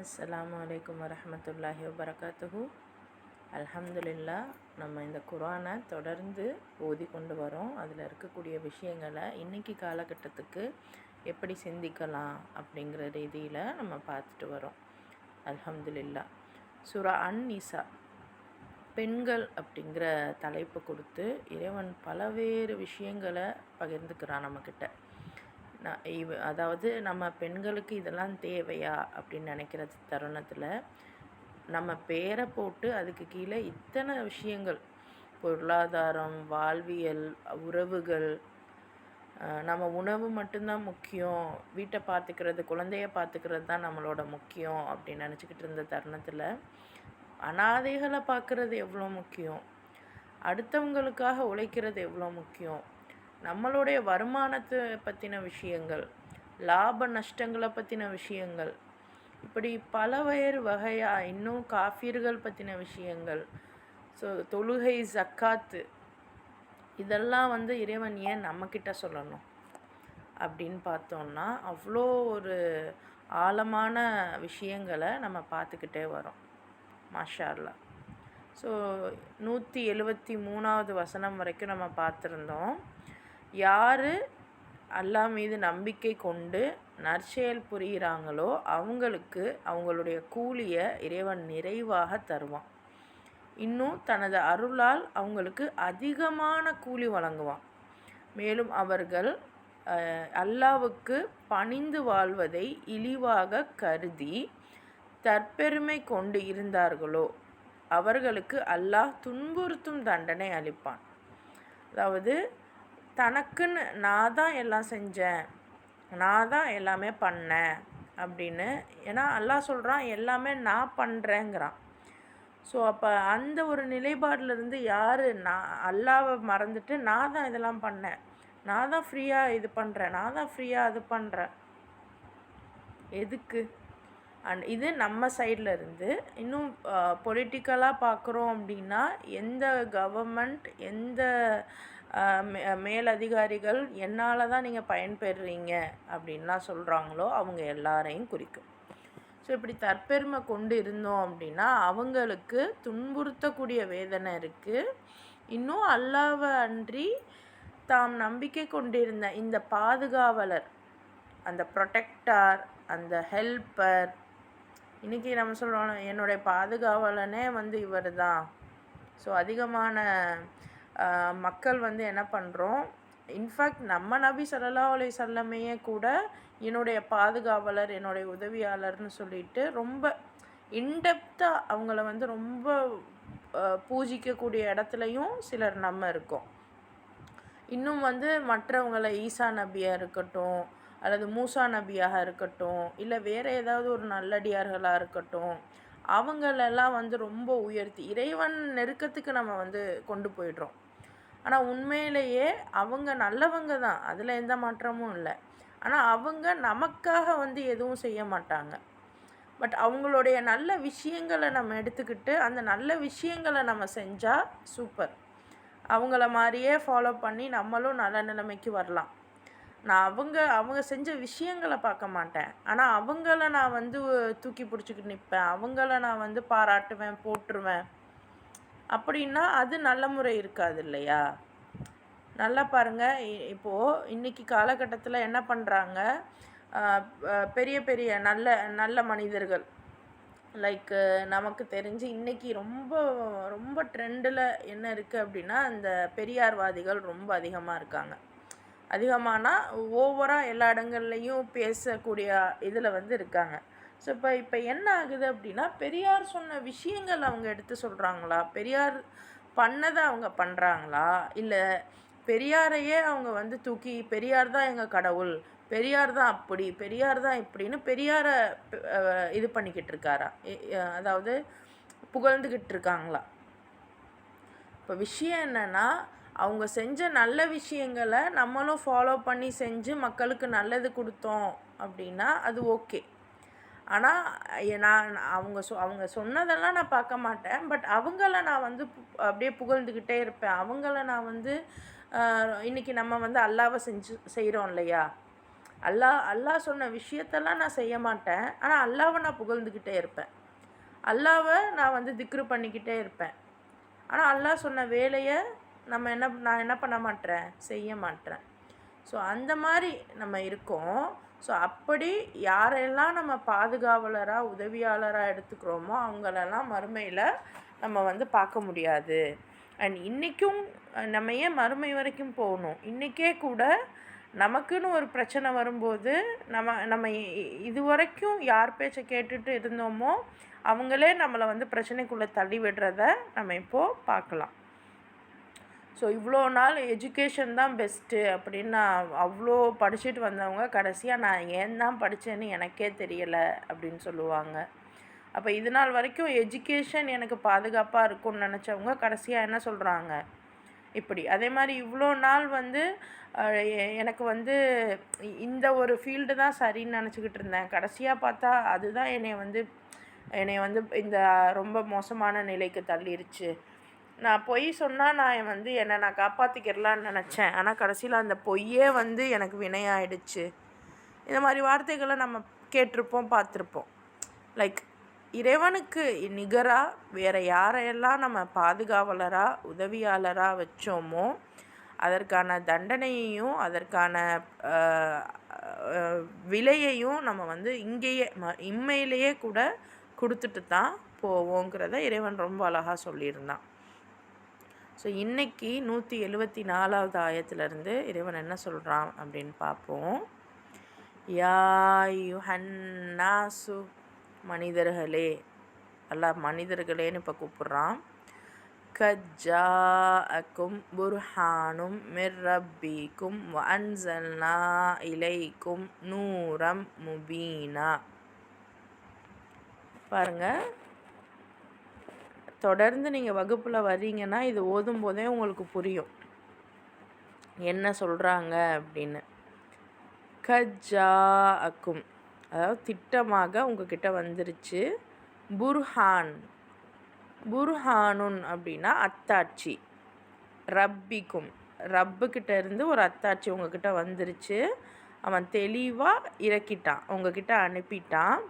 அஸ்ஸலாமு அலைக்கும் வரஹ்மத்துல்லாஹி வபரகாத்துஹு. அல்ஹம்துலில்லா. நம்ம இந்த குர்ஆனை தொடர்ந்து ஓதி கொண்டு வரோம். அதில் இருக்கக்கூடிய விஷயங்களை இன்றைக்கி காலகட்டத்துக்கு எப்படி சிந்திக்கலாம் அப்படிங்கிற ரீதியில் நம்ம பார்த்துட்டு வரோம். அல்ஹம்துலில்லா. சூரா அன்-நிசா, பெண்கள் அப்படிங்கிற தலைப்பு கொடுத்து இறைவன் பலவேறு விஷயங்களை பகிர்ந்துக்கிறான் நம்மக்கிட்ட. அதாவது நம்ம பெண்களுக்கு இதெல்லாம் தேவையா அப்படின்னு நினைக்கிற தருணத்தில் நம்ம பேரை போட்டு அதுக்கு கீழே இத்தனை விஷயங்கள், பொருளாதாரம், வாழ்வியல், உறவுகள், நம்ம உணவு மட்டும்தான் முக்கியம், வீட்டை பார்த்துக்கிறது, குழந்தைய பார்த்துக்கிறது தான் நம்மளோட முக்கியம் அப்படின்னு நினச்சிக்கிட்டு இருந்த தருணத்தில் அனாதைகளை பார்க்குறது எவ்வளோ முக்கியம், அடுத்தவங்களுக்காக உழைக்கிறது எவ்வளோ முக்கியம், நம்மளுடைய வருமானத்தை பற்றின விஷயங்கள், லாப நஷ்டங்களை பற்றின விஷயங்கள், இப்படி பலவேறு வகையாக இன்னும் காஃபிர்கள் பற்றின விஷயங்கள், ஸோ தொழுகை, ஜக்காத்து, இதெல்லாம் இறைவன் ஏன் நம்மக்கிட்ட சொல்லணும் அப்படின்னு பார்த்தோன்னா அவ்வளோ ஒரு ஆழமான விஷயங்களை நம்ம பார்த்துக்கிட்டே வரோம். மாஷா அல்லாஹ். ஸோ 173வது வசனம் வரைக்கும் நம்ம பார்த்துருந்தோம். யார் அல்லாஹ் மீது நம்பிக்கை கொண்டு நற்செயல் புரிகிறாங்களோ அவங்களுக்கு அவங்களுடைய கூலியை இறைவன் நிறைவாக தருவான். இன்னும் தனது அருளால் அவங்களுக்கு அதிகமான கூலி வழங்குவான். மேலும் அவர்கள் அல்லாஹ்வுக்கு பணிந்து வாழ்வதை இழிவாக கருதி தற்பெருமை கொண்டு இருந்தார்களோ அவர்களுக்கு அல்லாஹ் துன்புறுத்தும் தண்டனை அளிப்பான். அதாவது தனக்குன்னு நான் தான் எல்லாம் செஞ்சேன், நான் தான் எல்லாமே பண்ணேன் அப்படின்னு, ஏன்னா அல்லாஹ் சொல்கிறான் எல்லாமே நான் பண்ணுறேங்கிறான். ஸோ அப்போ அந்த ஒரு நிலைப்பாடிலிருந்து யார் நான் அல்லாவை மறந்துட்டு நான் தான் இதெல்லாம் பண்ணேன், நான் தான் ஃப்ரீயாக இது பண்ணுறேன், நான் தான் ஃப்ரீயாக அது பண்ணுறேன், எதுக்கு? அண்ட் இது நம்ம சைடில் இருந்து. இன்னும் பொலிட்டிக்கலாக பார்க்குறோம் அப்படின்னா எந்த கவர்மெண்ட், எந்த மேலதிகாரிகள் என்னால் தான் நீங்கள் பயன்பெறுறீங்க அப்படின்லாம் சொல்கிறாங்களோ அவங்க எல்லாரையும் குறிக்கும். ஸோ இப்படி தற்பெருமை கொண்டு இருந்தோம் அப்படின்னா அவங்களுக்கு துன்புறுத்தக்கூடிய வேதனை இருக்குது. இன்னும் அல்லாஹ்வை அன்றி தாம் நம்பிக்கை கொண்டிருந்த இந்த பாதுகாவலர், அந்த ப்ரொடெக்டார், அந்த ஹெல்ப்பர், இன்றைக்கி நம்ம சொல்கிறோம் என்னுடைய பாதுகாவலனே இவர் தான். ஸோ அதிகமான மக்கள் என்ன பண்ணுறோம், இன்ஃபேக்ட் நம்ம நபி ஸல்லல்லாஹு அலைஹி வஸல்லமையே கூட என்னுடைய பாதுகாவலர், என்னுடைய உதவியாளர்னு சொல்லிட்டு ரொம்ப இன்டெப்த்தாக அவங்கள ரொம்ப பூஜிக்கக்கூடிய இடத்துலையும் சிலர் நம்ம இருக்கோம். இன்னும் மற்றவங்களை ஈசா நபியாக இருக்கட்டும், அல்லது மூசா நபியாக இருக்கட்டும், இல்லை வேறு ஏதாவது ஒரு நல்லடியார்களாக இருக்கட்டும், அவங்களெல்லாம் ரொம்ப உயர்த்தி இறைவன் நெருக்கத்துக்கு நம்ம கொண்டு போயிடுறோம். ஆனால் உண்மையிலேயே அவங்க நல்லவங்க தான், அதில் எந்த மாற்றமும் இல்லை. ஆனால் அவங்க நமக்காக எதுவும் செய்ய மாட்டாங்க. பட் அவங்களுடைய நல்ல விஷயங்களை நம்ம எடுத்துக்கிட்டு அந்த நல்ல விஷயங்களை நம்ம செஞ்சால் சூப்பர், அவங்கள மாதிரியே ஃபாலோ பண்ணி நம்மளும் நல்ல நிலைமைக்கு வரலாம். நான் அவங்க செஞ்ச விஷயங்களை பார்க்க மாட்டேன், ஆனால் அவங்கள நான் தூக்கி பிடிச்சிக்கிட்டு நிற்பேன், அவங்கள நான் பாராட்டுவேன், போட்டுருவேன் அப்படின்னா அது நல்ல முறை இருக்காது இல்லையா? நல்லா பாருங்கள், இப்போது இன்றைக்கி காலகட்டத்தில் என்ன பண்ணுறாங்க, பெரிய பெரிய நல்ல நல்ல மனிதர்கள், லைக் நமக்கு தெரிஞ்சு இன்றைக்கி ரொம்ப ரொம்ப ட்ரெண்டில் என்ன இருக்குது அப்படின்னா அந்த பெரியார்வாதிகள் ரொம்ப அதிகமாக இருக்காங்க. அதிகமானால் ஓவராக எல்லா இடங்கள்லையும் பேசக்கூடிய இதில் இருக்காங்க. ஸோ இப்போ என்ன ஆகுது அப்படின்னா பெரியார் சொன்ன விஷயங்கள் அவங்க எடுத்து சொல்கிறாங்களா, பெரியார் பண்ணதை அவங்க பண்ணுறாங்களா, இல்லை பெரியாரையே அவங்க தூக்கி பெரியார் தான் எங்கள் கடவுள், பெரியார் தான் அப்படி, பெரியார் தான் இப்படின்னு பெரியாரை இது பண்ணிக்கிட்டு இருக்காரா, அதாவது புகழ்ந்துக்கிட்டு இருக்காங்களா? இப்போ விஷயம் என்னென்னா அவங்க செஞ்ச நல்ல விஷயங்களை நம்மளும் ஃபாலோ பண்ணி செஞ்சு மக்களுக்கு நல்லது கொடுத்தோம் அப்படின்னா அது ஓகே. ஆனால் அவங்க சொன்னதெல்லாம் நான் பார்க்க மாட்டேன், பட் அவங்கள நான் அப்படியே புகழ்ந்துக்கிட்டே இருப்பேன். அவங்கள நான் இன்றைக்கி நம்ம அல்லாஹ்வை செய்கிறோம் இல்லையா, அல்லாஹ் சொன்ன விஷயத்தெல்லாம் நான் செய்ய மாட்டேன், ஆனால் அல்லாவை நான் புகழ்ந்துக்கிட்டே இருப்பேன். அல்லாவை நான் வந்து திக்ரு பண்ணிக்கிட்டே இருப்பேன். ஆனால் அல்லாஹ் சொன்ன வேலையை நான் என்ன பண்ண மாட்டேன், செய்ய மாட்டேன். ஸோ அந்த மாதிரி நம்ம இருக்கோம். ஸோ அப்படி யாரெல்லாம் நம்ம பாதுகாவலராக உதவியாளராக எடுத்துக்கிறோமோ அவங்களெல்லாம் மறுமையில் நம்ம வந்து பார்க்க முடியாது. அண்ட் இன்றைக்கும் நம்ம ஏன் மறுமை வரைக்கும் போகணும்? இன்றைக்கே கூட நமக்குன்னு ஒரு பிரச்சனை வரும்போது நம்ம இது வரைக்கும் யார் பேச்சை கேட்டுட்டு இருந்தோமோ அவங்களே நம்மளை வந்து பிரச்சனைக்குள்ளே தள்ளி விடுறத நம்ம இப்போது பார்க்கலாம். ஸோ இவ்வளோ நாள் எஜுகேஷன் தான் பெஸ்ட்டு அப்படின்னு நான் அவ்வளோ படிச்சுட்டு வந்தவங்க கடைசியாக நான் ஏன் தான் படித்தேன்னு எனக்கே தெரியலை அப்படின்னு சொல்லுவாங்க. அப்போ இது நாள் வரைக்கும் எஜுகேஷன் எனக்கு பாதுகாப்பாக இருக்கும்னு நினச்சவங்க கடைசியாக என்ன சொல்கிறாங்க இப்படி. அதே மாதிரி இவ்வளோ நாள் வந்து எனக்கு வந்து இந்த ஒரு ஃபீல்டு தான் சரின்னு நினச்சிக்கிட்டு இருந்தேன். கடைசியாக பார்த்தா அதுதான் என்னை வந்து இந்த ரொம்ப மோசமான நிலைக்கு தள்ளிருச்சு. நான் பொய் சொன்னால் நான் வந்து என்னை நான் காப்பாற்றிக்கிறலான்னு நினச்சேன், ஆனால் கடைசியில் அந்த பொய்யே வந்து எனக்கு வினையாயிடுச்சு. இந்த மாதிரி வார்த்தைகளை நம்ம கேட்டிருப்போம், பார்த்துருப்போம். லைக் இறைவனுக்கு நிகராக வேறு யாரையெல்லாம் நம்ம பாதுகாவலராக உதவியாளராக வச்சோமோ அதற்கான தண்டனையையும் அதற்கான விலையையும் நம்ம வந்து இங்கேயே இம்மையிலேயே கூட கொடுத்துட்டு தான் போவோங்கிறத இறைவன் ரொம்ப அழகாக சொல்லியிருந்தான். ஸோ இன்றைக்கி 174வது ஆயத்திலிருந்து இறைவன் என்ன சொல்கிறான் அப்படின்னு பார்ப்போம். யா யுஹன்னாசு, மனிதர்களே, அல்லாஹ் மனிதர்களேன்னு இப்போ கூப்பிட்றான். கஜ்ஜாஅக்கும் புர்ஹானும் மிர் ரப்பிக்கும் வ அன்ஸல்னா இலைக்கும் நூரம் முபீனா. பாருங்கள், தொடர்ந்து நீங்கள் வகுப்பில் வர்றீங்கன்னா இது ஓதும் போதே உங்களுக்கு புரியும் என்ன சொல்கிறாங்க அப்படின்னு. கஜ்ஜாஅக்கும், அதாவது திட்டமாக உங்ககிட்ட வந்துருச்சு. புர்ஹானுன் அப்படின்னா அத்தாட்சி. ரப்பிக்கும், ரப்புக்கிட்ட இருந்து ஒரு அத்தாட்சி உங்ககிட்ட வந்துருச்சு. அவன் தெளிவாக இறக்கிட்டான், உங்ககிட்ட அனுப்பிட்டான்.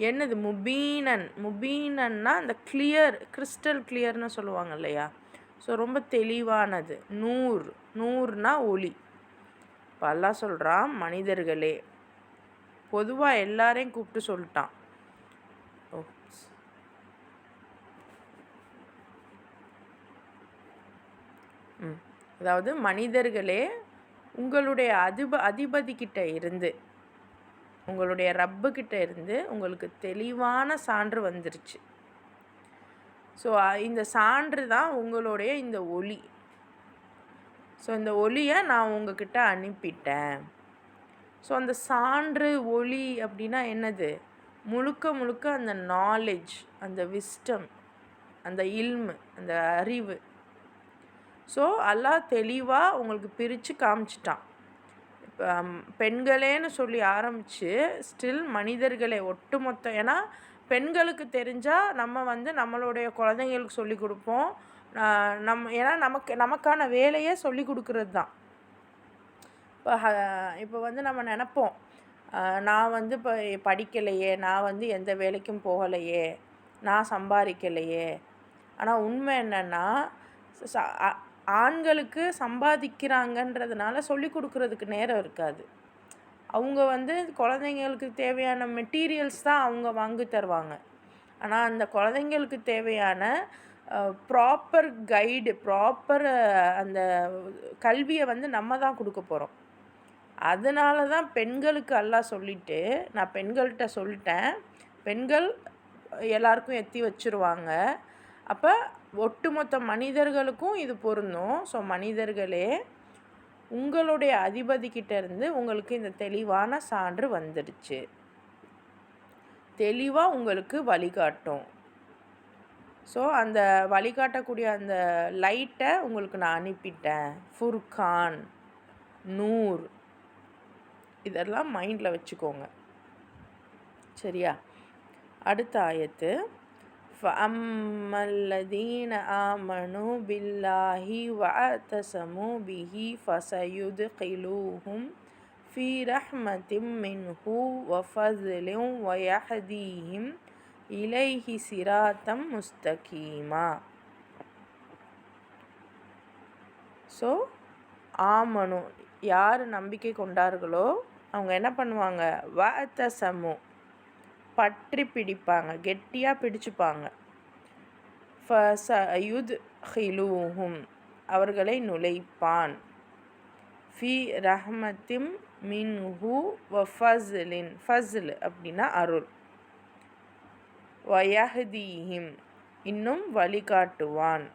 என்னது? முபீனன்னா அந்த கிளியர், கிறிஸ்டல் கிளியர்னு சொல்லுவாங்க இல்லையா? ஸோ ரொம்ப தெளிவானது. நூறுனா ஒளி. இப்போ அல்லாஹ் சொல்கிறான், மனிதர்களே, பொதுவாக எல்லாரையும் கூப்பிட்டு சொல்லிட்டான். அதாவது மனிதர்களே, உங்களுடைய அதிபதிக்கிட்ட இருந்து, உங்களுடைய ரப்புக்கிட்ட இருந்து உங்களுக்கு தெளிவான சான்று வந்துருச்சு. ஸோ இந்த சான்று தான் உங்களுடைய இந்த ஒளி. ஸோ இந்த ஒளியை நான் உங்ககிட்ட அனுப்பிட்டேன். ஸோ அந்த சான்று ஒளி அப்படின்னா என்னது? முழுக்க அந்த நாலேஜ், அந்த விஸ்டம், அந்த இல்மு, அந்த அறிவு. ஸோ அல்லாஹ் தெளிவாக உங்களுக்கு பிரித்து காமிச்சிட்டான். இப்போ பெண்களேன்னு சொல்லி ஆரம்பித்து ஸ்டில் மனிதர்களே ஒட்டுமொத்தம். ஏன்னா பெண்களுக்கு தெரிஞ்சால் நம்ம வந்து நம்மளுடைய குழந்தைங்களுக்கு சொல்லி கொடுப்போம். ஏன்னா நமக்கான வேலையே சொல்லி கொடுக்குறது தான். இப்போ வந்து நம்ம நினப்போம், நான் வந்து இப்போ படிக்கலையே, நான் வந்து எந்த வேலைக்கும் போகலையே, நான் சம்பாதிக்கலையே. ஆனால் உண்மை என்னென்னா ஆண்களுக்கு சம்பாதிக்கிறாங்கன்றதுனால சொல்லி கொடுக்குறதுக்கு நேரம் இருக்காது. அவங்க வந்து குழந்தைங்களுக்கு தேவையான மெட்டீரியல்ஸ் தான் அவங்க வாங்கி தருவாங்க. ஆனால் அந்த குழந்தைங்களுக்கு தேவையான ப்ராப்பர் கைடு, ப்ராப்பர் அந்த கல்வியை வந்து நம்ம தான் கொடுக்க போகிறோம். அதனால தான் பெண்களுக்கு அல்லாஹ் சொல்லிவிட்டு, நான் பெண்கள்கிட்ட சொல்லிட்டேன், பெண்கள் எல்லாருக்கும் எத்தி வச்சுருவாங்க. அப்போ ஒட்டுமொத்த மனிதர்களுக்கும் இது பொருந்தும். ஸோ மனிதர்களே, உங்களுடைய அதிபதிக்கிட்ட இருந்து உங்களுக்கு இந்த தெளிவான சான்று வந்துடுச்சு, தெளிவாக உங்களுக்கு வழிகாட்டும். ஸோ அந்த வழிகாட்டக்கூடிய அந்த லைட்டை உங்களுக்கு நான் அனுப்பிட்டேன். ஃபுர்கான், நூர், இதெல்லாம் மைண்டில் வச்சுக்கோங்க, சரியா? அடுத்த ஆயத்து. فَأَمَّا الَّذِينَ آمَنُوا بِاللَّهِ وَاعْتَصَمُوا بِهِ فَسَيُدْخِلُهُمْ ஃபீ ரஹ்மத்திம் மின்ஹு வஃபஸ்லின் வயஹ்தீஹிம் இலைஹி சிராத்தம் முஸ்தகீமா. ஸோ ஆமனு, யார் நம்பிக்கை கொண்டார்களோ அவங்க என்ன பண்ணுவாங்க, வஅத்தஸமு, பற்றி பிடிப்பாங்க, கெட்டியாக பிடிச்சுப்பாங்க. ஃபஸயுத்ஹிலூஹும், அவர்களை நுழைப்பான். ஃபி ரஹ்மத்திம் மின்ஹு வஃபஸ்லின், ஃபஸ்ல் அப்படின்னா அருள். வயஹ்தீஹிம், இன்னும் வழிகாட்டுவான்.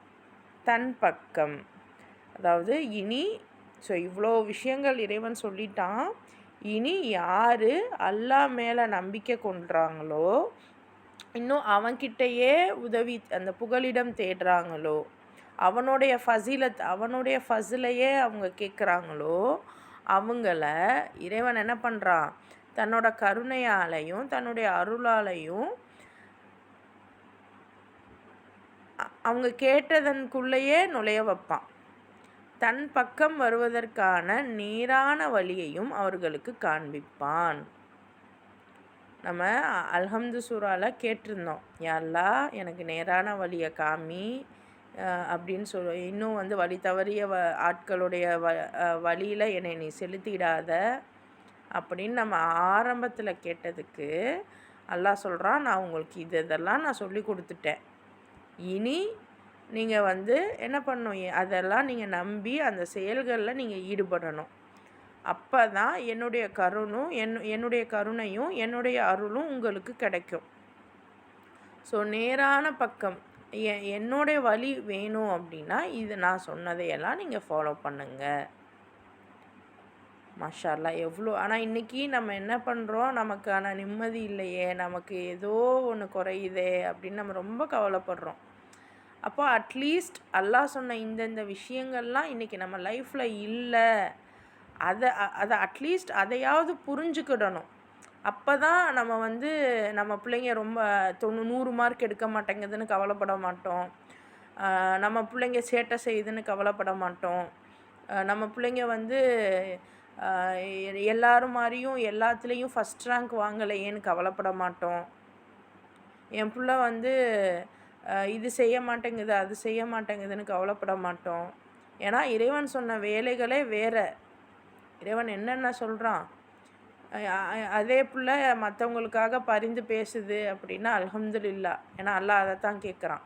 தன் பக்கம், அதாவது இனி இவ்வளோ விஷயங்கள் இறைவன் சொல்லிட்டான். இனி யார் அல்லாஹ் மேலே நம்பிக்கை கொண்டுறாங்களோ, இன்னும் அவன்கிட்டயே உதவி அந்த புகலிடம் தேடுறாங்களோ, அவனுடைய ஃபசிலத் அவனுடைய ஃபசிலையே அவங்க கேட்குறாங்களோ, அவங்கள இறைவன் என்ன பண்ணுறான், தன்னோட கருணையாலையும் தன்னுடைய அருளாலையும் அவங்க கேட்டதன்குள்ளேயே நுழைய வைப்பான். தன் பக்கம் வருவதற்கான நேரான வழியையும் அவர்களுக்கு காண்பிப்பான். நம்ம அல்ஹம்து சூறால கேட்டிருந்தோம், யா அல்லாஹ் எனக்கு நேரான வழியை காமி அப்படின்னு இன்னும் வழி தவறிய ஆட்களுடைய வழியில் என்னை நீ செலுத்திடாத அப்படின்னு நம்ம ஆரம்பத்தில் கேட்டதுக்கு அல்லாஹ் சொல்கிறான், நான் உங்களுக்கு இதெல்லாம் நான் சொல்லி கொடுத்துட்டேன். இனி நீங்கள் என்ன பண்ணணும், அதெல்லாம் நீங்கள் நம்பி அந்த செயல்களில் நீங்கள் ஈடுபடணும். அப்போ தான் என்னுடைய கருணையும் என்னுடைய அருளும் உங்களுக்கு கிடைக்கும். ஸோ நேரான பக்கம் என்னுடைய வழி வேணும் அப்படின்னா இது நான் சொன்னதையெல்லாம் நீங்கள் ஃபாலோ பண்ணுங்கள். மாஷா அல்லாஹ் எவ்வளோ. ஆனால் இன்றைக்கி நம்ம என்ன பண்ணுறோம், நமக்கான நிம்மதி இல்லையே, நமக்கு ஏதோ ஒன்று குறையுதே அப்படின்னு நம்ம ரொம்ப கவலைப்படுறோம். அப்போ அட்லீஸ்ட் அல்லாஹ் சொன்ன இந்த விஷயங்கள்லாம் இன்றைக்கி நம்ம லைஃப்பில் இல்லை, அதை அட்லீஸ்ட் அதையாவது புரிஞ்சுக்கிடணும். அப்போ தான் நம்ம நம்ம பிள்ளைங்க ரொம்ப 100 மார்க் எடுக்க மாட்டேங்குதுன்னு கவலைப்பட மாட்டோம். நம்ம பிள்ளைங்க சேட்டை செய்யுதுன்னு கவலைப்பட மாட்டோம். நம்ம பிள்ளைங்க எல்லாரும் மாதிரியும் எல்லாத்துலேயும் ஃபஸ்ட் ரேங்க் வாங்கலையேன்னு கவலைப்பட மாட்டோம். என் பிள்ளை இது செய்ய மாட்டேங்குது அது செய்ய மாட்டேங்குதுன்னு கவலைப்பட மாட்டோம். ஏன்னா இறைவன் சொன்ன வேலைகளே வேறு. இறைவன் என்னென்ன சொல்கிறான், அதே பிள்ளை மற்றவங்களுக்காக பரிந்து பேசுது அப்படின்னா அல்ஹம்துலில்லாஹ், ஏன்னா அல்லாஹ் அதை தான் கேட்குறான்.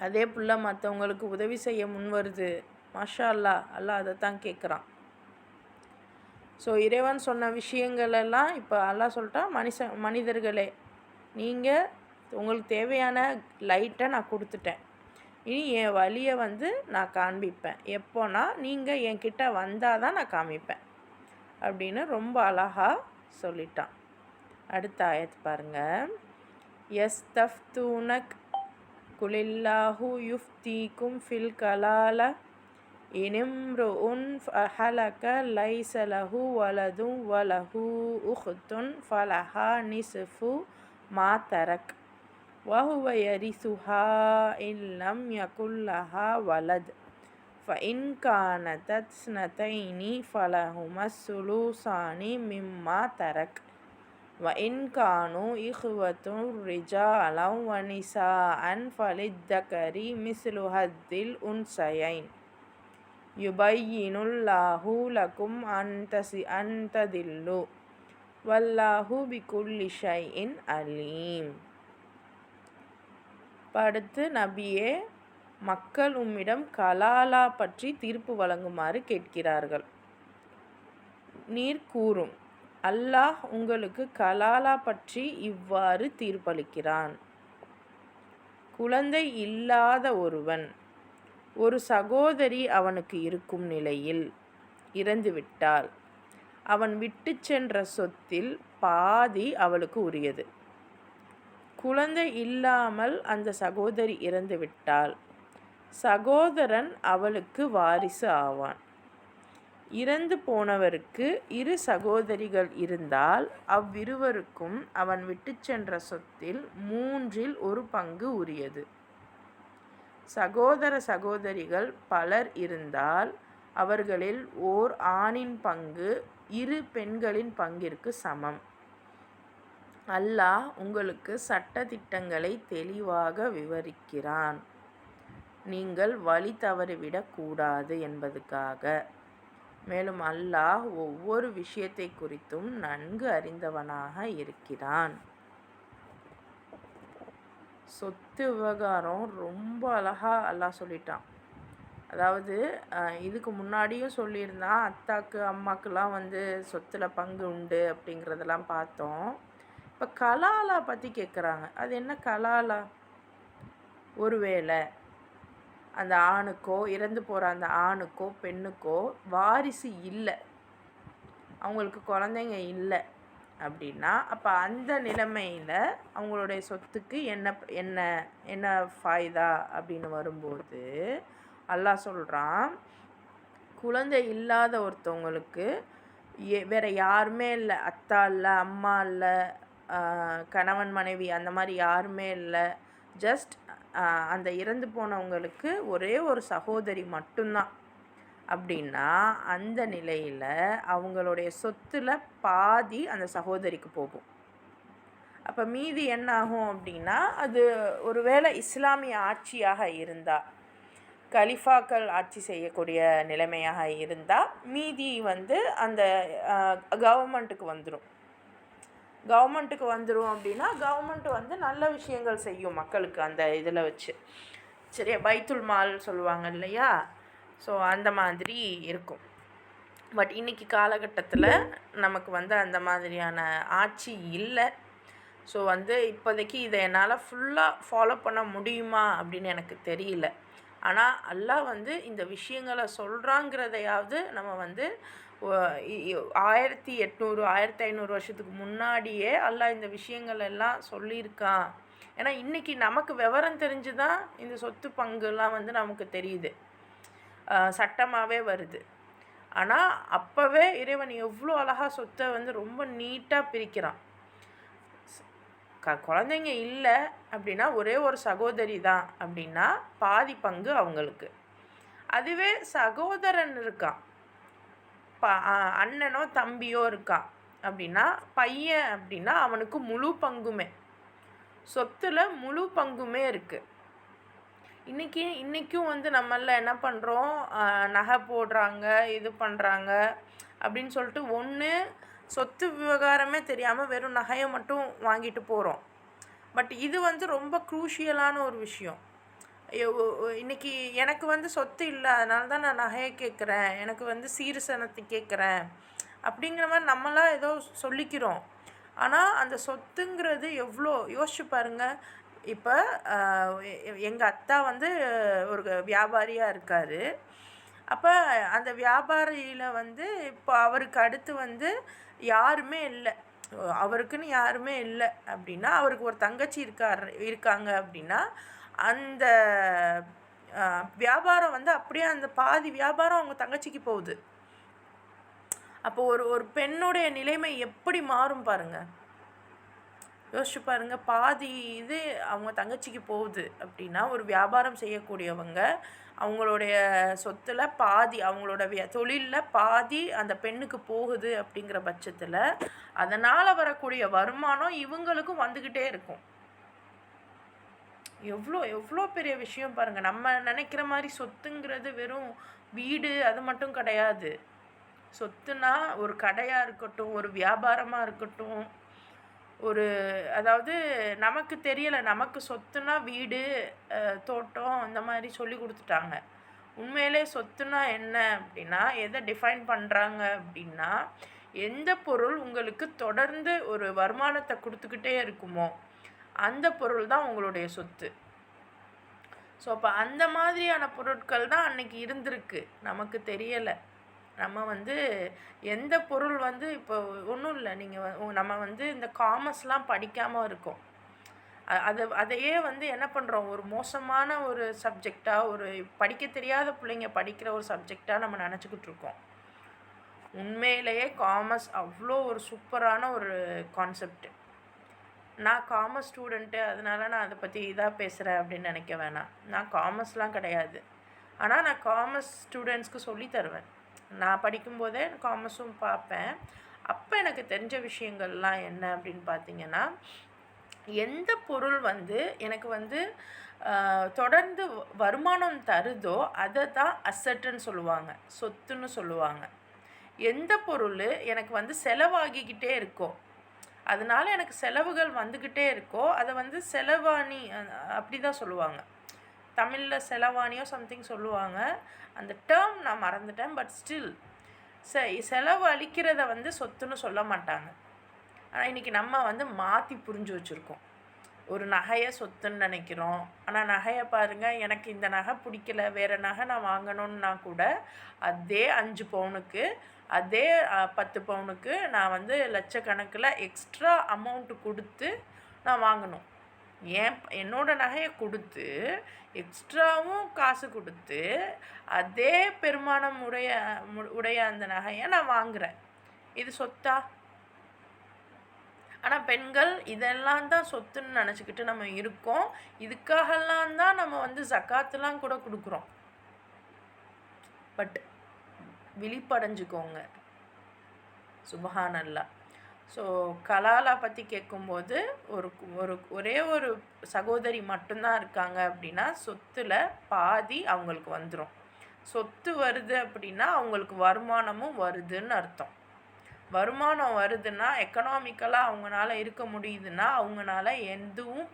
அதே பிள்ளை மற்றவங்களுக்கு உதவி செய்ய முன் வருது, மாஷா அல்லாஹ், அல்லாஹ் அதை தான் கேட்குறான். ஸோ இறைவன் சொன்ன விஷயங்களெல்லாம் இப்போ அல்லாஹ் சொல்லிட்டான், மனிதர்களே நீங்கள் உங்களுக்கு தேவையான லைட்டை நான் கொடுத்துட்டேன், இனி என் வழியை நான் காண்பிப்பேன். எப்போனா நீங்கள் என்கிட்ட வந்தால் தான் நான் காமிப்பேன் அப்படின்னு ரொம்ப அழகாக சொல்லிட்டான். அடுத்த ஆயத் பாருங்கள். யஸ்தஃப்தூனக் குலில்லாஹு யுஃப்தீக்கும் ஃபில் கலால இனிம்ருஉன் ஃபஹலக லைஸ லஹு வலதுன் வலஹு உஹ்துன் ஃபலஹா நிஸ்ஃபு மா தரக் வஹுவ யரிசுஹா இல்லம் யகுல்லஹா வலத் ஃபஇன் கானதத் ஸ்னதைனி ஃபலஹுமஸ் சுலூசானி மிம்மா தரக் வஇன் கானு இஹ்வத்துன் ரிஜாலன் வ நிசாஅன் ஃபலித்தகரி மிஸ்லு ஹத்தில் உன்சயைன் யுபையினுல்லாஹு லகும் அன் ததில்லு வல்லாஹு பிகுல்லி ஷைஇன் அலீம். அடுத்து நபியே, மக்கள் உம்மிடம் கலாலா பற்றி தீர்ப்பு வழங்குமாறு கேட்கிறார்கள். நீர் கூறும், அல்லாஹ் உங்களுக்கு கலாலா பற்றி இவ்வாறு தீர்ப்பளிக்கிறான். குழந்தை இல்லாத ஒருவன் ஒரு சகோதரி அவனுக்கு இருக்கும் நிலையில் இறந்துவிட்டால் அவன் விட்டு சென்ற சொத்தில் பாதி அவளுக்கு உரியது. குழந்தை இல்லாமல் அந்த சகோதரி இறந்துவிட்டால் சகோதரன் அவளுக்கு வாரிசு ஆவான். இறந்து போனவருக்கு 2 சகோதரிகள் இருந்தால் அவ்விருவருக்கும் அவன் விட்டு சென்ற சொத்தில் 3 1 பங்கு உரியது. சகோதர சகோதரிகள் பலர் இருந்தால் அவர்களில் ஓர் ஆணின் பங்கு இரு பெண்களின் பங்கிற்கு சமம். அல்லாஹ் உங்களுக்கு சட்டதிட்டங்களை தெளிவாக விவரிக்கிறான், நீங்கள் வழி தவறிவிடக் கூடாது என்பதுக்காக. மேலும் அல்லாஹ் ஒவ்வொரு விஷயத்தை குறித்தும் நன்கு அறிந்தவனாக இருக்கிறான். சொத்து விவகாரம் ரொம்ப அழகாக அல்லாஹ் சொல்லிட்டான். அதாவது இதுக்கு முன்னாடியும் சொல்லியிருந்தான், அத்தாக்கு அம்மாக்கெலாம் சொத்தில் பங்கு உண்டு அப்படிங்கிறதெல்லாம் பார்த்தோம். இப்போ கலாலா பற்றி கேட்குறாங்க. அது என்ன கலாலா? ஒருவேளை அந்த ஆணுக்கோ, இறந்து போகிற அந்த ஆணுக்கோ பெண்ணுக்கோ வாரிசு இல்லை, அவங்களுக்கு குழந்தைங்க இல்லை அப்படின்னா, அப்போ அந்த நிலைமையில் அவங்களுடைய சொத்துக்கு என்ன என்ன என்ன ஃபாய்தா அப்படின்னு வரும்போது அல்லாஹ் சொல்கிறான், குழந்தை இல்லாத ஒருத்தவங்களுக்கு வேறு யாருமே இல்லை, அத்தா இல்லை, அம்மா இல்லை, கணவன் மனைவி அந்த மாதிரி யாருமே இல்லை, ஜஸ்ட் அந்த இறந்து போனவங்களுக்கு ஒரே ஒரு சகோதரி மட்டும்தான் அப்படின்னா, அந்த நிலையில் அவங்களுடைய சொத்தில் பாதி அந்த சகோதரிக்கு போகும். அப்போ மீதி என்ன ஆகும் அப்படின்னா, அது ஒருவேளை இஸ்லாமிய ஆட்சியாக இருந்தால், கலிஃபாக்கள் ஆட்சி செய்யக்கூடிய நிலைமையாக இருந்தால் மீதி அந்த கவர்மெண்ட்டுக்கு வந்துடும். கவர்மெண்ட்டுக்கு வந்துடும் அப்படின்னா கவர்மெண்ட் நல்ல விஷயங்கள் செய்யும் மக்களுக்கு அந்த இதில் வச்சு. சரியா, பைத்துல் மால் சொல்லுவாங்க இல்லையா? ஸோ அந்த மாதிரி இருக்கும். பட் இன்றைக்கி காலகட்டத்தில் நமக்கு அந்த மாதிரியான ஆட்சி இல்லை. ஸோ இப்போதைக்கு இதை என்னால் ஃபுல்லாக ஃபாலோ பண்ண முடியுமா அப்படின்னு எனக்கு தெரியல. ஆனால் அல்லாஹ் இந்த விஷயங்களை சொல்கிறாங்கிறதையாவது நம்ம 1800 1500 வருஷத்துக்கு முன்னாடியே அல்லாஹ் இந்த விஷயங்கள் எல்லாம் சொல்லியிருக்கான். ஏன்னா இன்றைக்கி நமக்கு விவரம் தெரிஞ்சு தான் இந்த சொத்து பங்குலாம் நமக்கு தெரியுது, சட்டமாகவே வருது. ஆனால் அப்போவே இறைவன் எவ்வளோ அழகாக சொத்தை ரொம்ப நீட்டாக பிரிக்கிறான். குழந்தைங்க இல்லை அப்படின்னா ஒரே ஒரு சகோதரி தான் அப்படின்னா பாதி பங்கு அவங்களுக்கு. அதுவே சகோதரன் இருக்கான், அண்ணனோ தம்பியோ இருக்கான் அப்படின்னா பையன் அப்படின்னா அவனுக்கு முழு பங்குமே, சொத்தில் முழு பங்குமே இருக்குது. இன்றைக்கும் நம்மள என்ன பண்ணுறோம், நகை போடுறாங்க, இது பண்ணுறாங்க அப்படின்னு சொல்லிட்டு ஒன்று சொத்து விவகாரமே தெரியாமல் வெறும் நகையை மட்டும் வாங்கிட்டு போகிறோம். பட் இது ரொம்ப க்ரூஷியலான ஒரு விஷயம். இன்றைக்கி எனக்கு சொத்து இல்லை, அதனால தான் நான் நகையை கேட்குறேன், எனக்கு சீர்சனத்தை கேட்குறேன் அப்படிங்கிற மாதிரி நம்மளாம் ஏதோ சொல்லிக்கிறோம். ஆனால் அந்த சொத்துங்கிறது எவ்வளோ யோசிச்சு பாருங்கள். இப்போ எங்கள் அத்தா ஒரு வியாபாரியாக இருக்கார். அப்போ அந்த வியாபாரியில் இப்போ அவருக்கு அடுத்து யாருமே இல்லை, அவருக்குன்னு யாருமே இல்லை அப்படின்னா, அவருக்கு ஒரு தங்கச்சி இருக்காங்க அப்படின்னா அந்த வியாபாரம் அப்படியே அந்த பாதி வியாபாரம் அவங்க தங்கச்சிக்கு போகுது. அப்போ ஒரு பெண்ணுடைய நிலைமை எப்படி மாறும் பாருங்கள், யோசிச்சு பாருங்கள். பாதி இது அவங்க தங்கச்சிக்கு போகுது அப்படின்னா, ஒரு வியாபாரம் செய்யக்கூடியவங்க அவங்களுடைய சொத்தில் பாதி, அவங்களோட தொழிலில் பாதி அந்த பெண்ணுக்கு போகுது அப்படிங்கிற பட்சத்தில் அதனால் வரக்கூடிய வருமானம் இவங்களுக்கும் வந்துக்கிட்டே இருக்கும். எவ்வளோ பெரிய விஷயம் பாருங்கள். நம்ம நினைக்கிற மாதிரி சொத்துங்கிறது வெறும் வீடு அது மட்டும் கிடையாது. சொத்துனா ஒரு கடையாக இருக்கட்டும், ஒரு வியாபாரமாக இருக்கட்டும், அதாவது நமக்கு தெரியலை, நமக்கு சொத்துனா வீடு, தோட்டம் இந்த மாதிரி சொல்லி கொடுத்துட்டாங்க. உண்மையிலே சொத்துனா என்ன அப்படின்னா, எதை டிஃபைன் பண்ணுறாங்க அப்படின்னா, எந்த பொருள் உங்களுக்கு தொடர்ந்து ஒரு வருமானத்தை கொடுத்துக்கிட்டே இருக்குமோ அந்த பொருள் தான் உங்களுடைய சொத்து. ஸோ அப்போ அந்த மாதிரியான பொருட்கள் தான் அன்றைக்கி இருந்திருக்கு, நமக்கு தெரியலை. நம்ம எந்த பொருள் இப்போ ஒன்றும் இல்லை, நீங்கள் நம்ம இந்த காமர்ஸ்லாம் படிக்காமல் இருக்கோம். அதையே என்ன பண்ணுறோம், ஒரு மோசமான ஒரு சப்ஜெக்டாக, ஒரு படிக்க தெரியாத பிள்ளைங்க படிக்கிற ஒரு சப்ஜெக்டாக நம்ம நினச்சிக்கிட்டு இருக்கோம். உண்மையிலேயே காமர்ஸ் அவ்வளோ ஒரு சூப்பரான ஒரு கான்செப்ட். நான் காமர்ஸ் ஸ்டூடெண்ட்டு, அதனால நான் அதை பற்றி இதாக பேசுகிறேன் அப்படின்னு நினைக்க வேணாம். நான் காமர்ஸ்லாம் கிடையாது, ஆனால் நான் காமர்ஸ் ஸ்டூடெண்ட்ஸ்க்கு சொல்லி தருவேன். நான் படிக்கும்போதே காமர்ஸும் பார்ப்பேன். அப்போ எனக்கு தெரிஞ்ச விஷயங்கள்லாம் என்ன அப்படின்னு பார்த்தீங்கன்னா, எந்த பொருள் வந்து எனக்கு வந்து தொடர்ந்து வருமானம் தருதோ அதை தான் அசட்டுன்னு சொல்லுவாங்க, சொத்துன்னு சொல்லுவாங்க. எந்த பொருள் எனக்கு வந்து செலவாகிக்கிட்டே இருக்கோ, அதனால எனக்கு செலவுகள் வந்துக்கிட்டே இருக்கோ, அதை வந்து செலவாணி அப்படி தான் சொல்லுவாங்க. தமிழில் செலவாணியோ சம்திங் சொல்லுவாங்க. அந்த டேர்ம் நான் மறந்துட்டேன். பட் ஸ்டில் செலவு அளிக்கிறத வந்து சொத்துன்னு சொல்ல மாட்டாங்க. ஆனால் இன்றைக்கி நம்ம வந்து மாற்றி புரிஞ்சு வச்சுருக்கோம். ஒரு நகையை சொத்துன்னு நினைக்கிறோம். ஆனால் நகையை பாருங்கள், எனக்கு இந்த நகை பிடிக்கல, வேறு நகை நான் வாங்கணுன்னா கூட அதே 5 பவுனுக்கு அதே 10 பவுனுக்கு நான் வந்து லட்சக்கணக்கில் எக்ஸ்ட்ரா அமௌண்ட்டு கொடுத்து நான் வாங்கணும். என்னோடய நகையை கொடுத்து எக்ஸ்ட்ராவும் காசு கொடுத்து அதே பெருமானம் உடைய அந்த நகையை நான் வாங்குகிறேன். இது சொத்தா? ஆனால் பெண்கள் இதெல்லாம் தான் சொத்துன்னு நினச்சிக்கிட்டு நம்ம இருக்கோம். இதுக்காகலாம் தான் நம்ம வந்து ஜக்காத்துலாம் கூட கொடுக்குறோம். பட் விழிப்படைஞ்சுக்கோங்க. சுபஹானல்லாஹ். ஸோ கலாலா பற்றி கேட்கும்போது ஒரே ஒரு சகோதரி மட்டும்தான் இருக்காங்க அப்படின்னா சொத்தில் பாதி அவங்களுக்கு வந்துடும். சொத்து வருது அப்படின்னா அவங்களுக்கு வருமானமும் வருதுன்னு அர்த்தம். வருமானம் வருதுன்னா எக்கனாமிக்கலாக அவங்களால இருக்க முடியுதுன்னா அவங்களால எதுவும்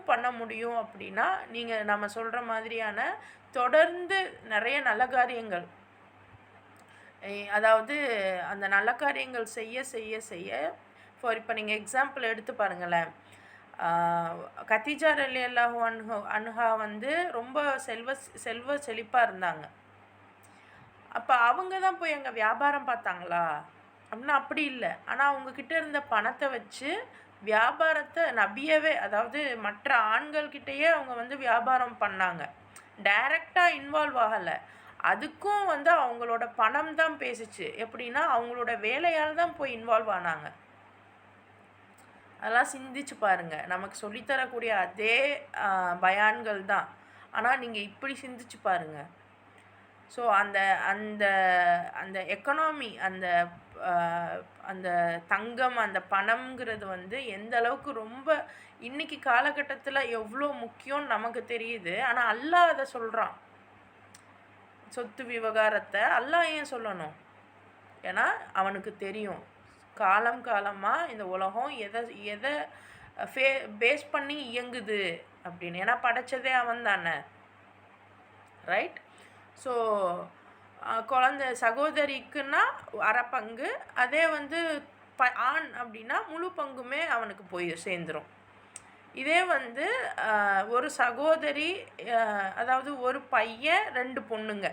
பண்ண முடியும் அப்படின்னா நீங்கள் நம்ம சொல்கிற மாதிரியான தொடர்ந்து நிறைய நல்ல காரியங்கள், அதாவது அந்த நல்ல காரியங்கள் செய்ய செய்ய செய்ய இப்போ நீங்கள் எக்ஸாம்பிள் எடுத்து பாருங்களேன். கதீஜா ரலியல்லாஹு அன்ஹா வந்து ரொம்ப செல்வ செழிப்பாக இருந்தாங்க. அப்போ அவங்க தான் போய் அங்கே வியாபாரம் பார்த்தாங்களா அப்படின்னா அப்படி இல்லை. ஆனால் அவங்கக்கிட்ட இருந்த பணத்தை வச்சு வியாபாரத்தை நபியவே, அதாவது மற்ற ஆண்கள்கிட்டயே அவங்க வந்து வியாபாரம் பண்ணாங்க. டைரெக்டாக இன்வால்வ் ஆகலை. அதுக்கும் வந்து அவங்களோட பணம் தான் பேசிச்சு. எப்படின்னா அவங்களோட வேலையால் தான் போய் இன்வால்வ் ஆனாங்க. அதெல்லாம் சிந்திச்சு பாருங்கள். நமக்கு சொல்லித்தரக்கூடிய அதே பயான்கள் தான். ஆனால் நீங்கள் இப்படி சிந்திச்சு பாருங்கள். ஸோ அந்த அந்த அந்த எக்கனாமி, அந்த தங்கம், அந்த பணம்ங்கிறது வந்து எந்த அளவுக்கு ரொம்ப இன்றைக்கி காலகட்டத்தில் எவ்வளோ முக்கியம்னு நமக்கு தெரியுது. ஆனால் அல்லாஹ் அதை சொல்கிறான். சொத்து விவகாரத்தை அல்லாஹ் ஏன் சொல்லணும்? ஏன்னா அவனுக்கு தெரியும் காலமாக இந்த உலகம் எதை பேஸ் பண்ணி இயங்குது அப்படின்னு. ஏன்னா படைச்சதே அவன் தானே, ரைட்? ஸோ சகோதரிக்குன்னா அரை பங்கு, அதே வந்து ஆண் அப்படின்னா முழு பங்குமே அவனுக்கு போய் சேர்ந்துடும். இதே வந்து ஒரு சகோதரி, அதாவது ஒரு பையன் 2 பொண்ணுங்க,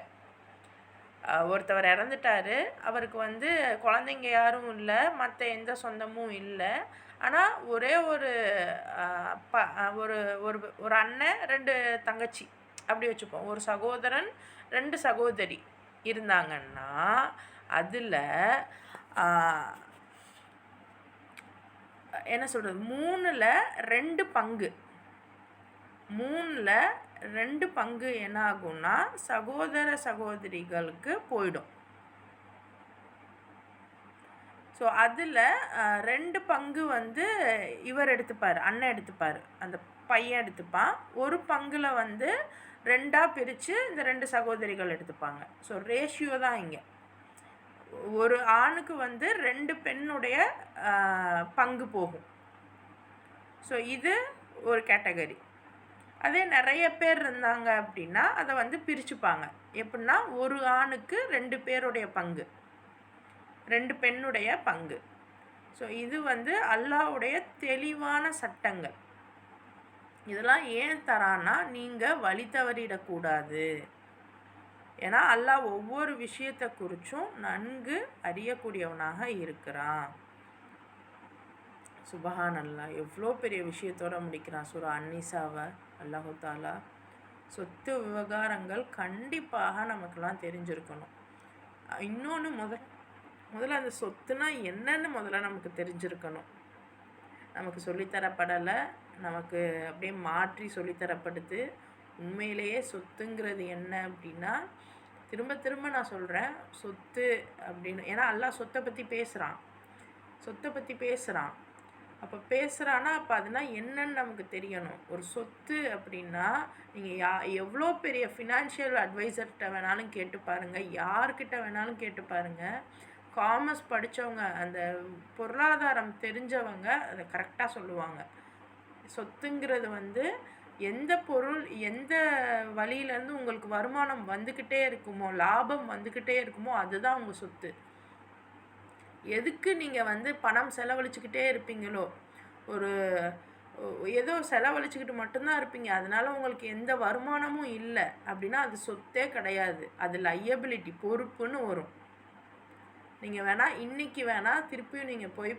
ஒருத்தவர் இறந்துட்டார். அவருக்கு வந்து குழந்தைங்க யாரும் இல்லை, மற்ற எந்த சொந்தமும் இல்லை. ஆனால் ஒரே ஒரு ஒரு அண்ணன் 2 தங்கச்சி அப்படி வச்சுப்போம். ஒரு சகோதரன் 2 சகோதரி இருந்தாங்கன்னா அதில் என்ன சொல்கிறது, 3ல் 2 பங்கு, 3ல் 2 பங்கு என்ன ஆகும்னா சகோதரிகளுக்கு போயிடும். ஸோ அதில் 2 பங்கு வந்து இவர் எடுத்துப்பார், அண்ணன் எடுத்துப்பார், அந்த பையன் எடுத்துப்பான். ஒரு பங்கில் வந்து 2ஆக பிரித்து இந்த 2 சகோதரிகள் எடுத்துப்பாங்க. ஸோ ரேஷியோ தான் இங்கே. ஒரு ஆணுக்கு வந்து 2 பெண்ணுடைய பங்கு போகும். ஸோ இது ஒரு கேட்டகரி. அதே நிறைய பேர் இருந்தாங்க அப்படின்னா அதை வந்து பிரிச்சுப்பாங்க. எப்படின்னா ஒரு ஆணுக்கு 2 பேருடைய பங்கு, 2 பெண்ணுடைய பங்கு. ஸோ இது வந்து அல்லாஹ்வுடைய தெளிவான சட்டங்கள். இதெல்லாம் ஏன் தரான்னா நீங்கள் வழி தவறிடக்கூடாது. ஏன்னா அல்லாஹ் ஒவ்வொரு விஷயத்தை குறித்தும் நன்கு அறியக்கூடியவனாக இருக்கிறான். சுபஹானல்லாஹ். எவ்வளோ பெரிய விஷயத்தோடு முடிக்கிறான் சூரா அன்னிசாவை அல்லாஹு தாலா. சொத்து விவகாரங்கள் கண்டிப்பாக நமக்கெல்லாம் தெரிஞ்சிருக்கணும். இன்னொன்று முதல்ல அந்த சொத்துனா என்னன்னு முதல்ல நமக்கு தெரிஞ்சிருக்கணும். நமக்கு சொல்லித்தரப்படலை, நமக்கு அப்படியே மாற்றி சொல்லித்தரப்படுது. உண்மையிலேயே சொத்துங்கிறது என்ன அப்படின்னா திரும்ப திரும்ப நான் சொல்கிறேன், சொத்து அப்படின்னு. ஏன்னா அல்லாஹ் சொத்தை பற்றி பேசுகிறான், சொத்தை பற்றி பேசுகிறான். அப்போ பேசுகிறான்னா அப்போ அதுனா என்னன்னு நமக்கு தெரியணும். ஒரு சொத்து அப்படின்னா நீங்கள் எவ்வளோ பெரிய ஃபினான்ஷியல் அட்வைசர்கிட்ட வேணாலும் கேட்டு பாருங்கள், யார்கிட்ட வேணாலும் கேட்டு பாருங்கள். காமர்ஸ் படித்தவங்க, அந்த பொருளாதாரம் தெரிஞ்சவங்க அதை கரெக்டாக சொல்லுவாங்க. சொத்துங்கிறது வந்து எந்த பொருள் எந்த வழியிலேருந்து உங்களுக்கு வருமானம் வந்துக்கிட்டே இருக்குமோ, லாபம் வந்துக்கிட்டே இருக்குமோ, அதுதான் உங்கள் சொத்து. எதுக்கு நீங்கள் வந்து பணம் செலவழிச்சுக்கிட்டே இருப்பீங்களோ, ஒரு ஏதோ செலவழிச்சுக்கிட்டு மட்டும்தான் இருப்பீங்க, அதனால உங்களுக்கு எந்த வருமானமும் இல்லை அப்படின்னா அது சொத்தே கிடையாது. அது லையபிலிட்டி, பொறுப்புன்னு வரும். நீங்கள் வேணால் இன்றைக்கி வேணால் திருப்பியும் நீங்கள் போய்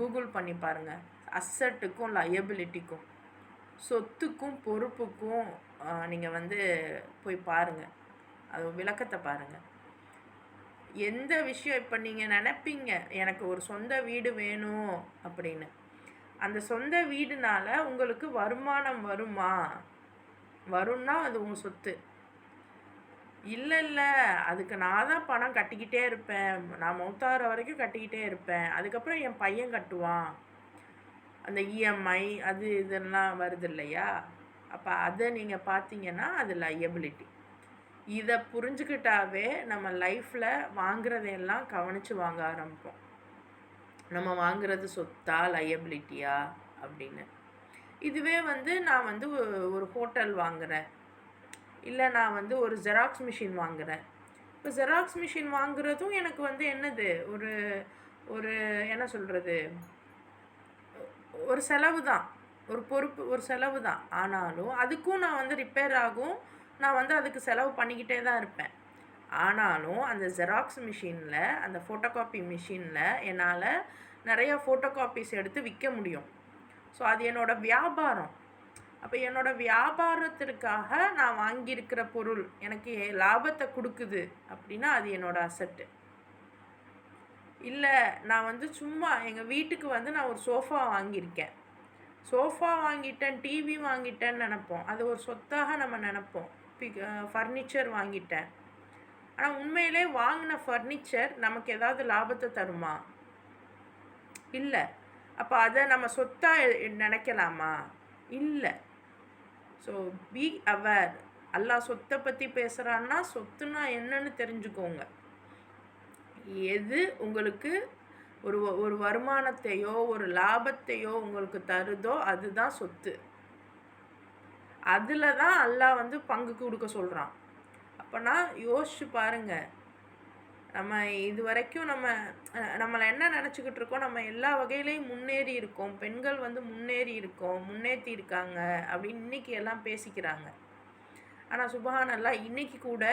கூகுள் பண்ணி பாருங்கள். அசட்டுக்கும் லையபிலிட்டிக்கும், சொத்துக்கும் பொறுப்புக்கும் நீங்கள் வந்து போய் பாருங்கள், அது விளக்கத்தை பாருங்கள். எந்த விஷயம் இப்போ நீங்கள் நினைப்பீங்க எனக்கு ஒரு சொந்த வீடு வேணும் அப்படின்னு, அந்த சொந்த வீடுனால உங்களுக்கு வருமானம் வருமா? வரும்னா அது உங்கள் சொத்து. இல்லை இல்லை, அதுக்கு நான் தான் பணம் கட்டிக்கிட்டே இருப்பேன், நான் மௌத்தாகிற வரைக்கும் கட்டிக்கிட்டே இருப்பேன், அதுக்கப்புறம் என் பையன் கட்டுவான், அந்த இஎம்ஐ அது இதெல்லாம் வருது இல்லையா, அப்போ அதை நீங்கள் பார்த்தீங்கன்னா அது லையபிலிட்டி. இதை புரிஞ்சுக்கிட்டாவே நம்ம லைஃப்பில் வாங்குறதையெல்லாம் கவனித்து வாங்க ஆரம்பிப்போம். நம்ம வாங்குறது சொத்தா லையபிலிட்டியா அப்படின்னு. இதுவே வந்து நான் வந்து ஒரு ஹோட்டல் வாங்குகிறேன், இல்லை நான் வந்து ஒரு ஜெராக்ஸ் மிஷின் வாங்குகிறேன். இப்போ ஜெராக்ஸ் மிஷின் வாங்குறதும் எனக்கு வந்து என்னது, ஒரு ஒரு என்ன சொல்கிறது, ஒரு செலவு தான், ஒரு பொறுப்பு, ஒரு செலவு தான். ஆனாலும் அதுக்கும் நான் வந்து ரிப்பேர் ஆகும், நான் வந்து அதுக்கு செலவு பண்ணிக்கிட்டே தான் இருப்பேன். ஆனாலும் அந்த ஜெராக்ஸ் மிஷினில், அந்த ஃபோட்டோ காப்பி மிஷினில் என்னால் நிறையா ஃபோட்டோ காப்பீஸ் எடுத்து விற்க முடியும். ஸோ அது என்னோடய வியாபாரம். அப்போ என்னோடய வியாபாரத்திற்காக நான் வாங்கியிருக்கிற பொருள் எனக்கு லாபத்தை கொடுக்குது அப்படின்னா அது என்னோடய அசட்டு. இல்லை நான் வந்து சும்மா எங்கள் வீட்டுக்கு வந்து நான் ஒரு சோஃபா வாங்கியிருக்கேன், சோஃபா வாங்கிட்டேன், டிவி வாங்கிட்டேன்னு நினப்போம், அது ஒரு சொத்தாக நம்ம நினப்போம். ஃபர்னிச்சர் வாங்கிட்டேன், ஆனால் உண்மையிலே வாங்கின ஃபர்னிச்சர் நமக்கு ஏதாவது லாபத்தை தருமா? இல்லை. அப்போ அதை நம்ம சொத்தாக நினைக்கலாமா? இல்லை. So be aware. அல்லாஹ் சொத்தை பற்றி பேசுகிறான்னா சொத்துனா என்னன்னு தெரிஞ்சுக்கோங்க. எது உங்களுக்கு ஒரு ஒரு வருமானத்தையோ ஒரு லாபத்தையோ உங்களுக்கு தருதோ அதுதான் சொத்து. அதில் தான் அல்லாஹ் வந்து பங்கு கொடுக்க சொல்கிறான். அப்போனா யோசிச்சு பாருங்கள், நம்ம இது வரைக்கும் நம்மளை என்ன நினச்சிக்கிட்டு இருக்கோம், நம்ம எல்லா வகையிலையும் முன்னேறி இருக்கோம், பெண்கள் வந்து முன்னேறி இருக்கோம், முன்னேற்றி இருக்காங்க அப்படின்னு இன்றைக்கி எல்லாம் பேசிக்கிறாங்க. ஆனால் சுபஹானல்லாஹ் இன்றைக்கி கூட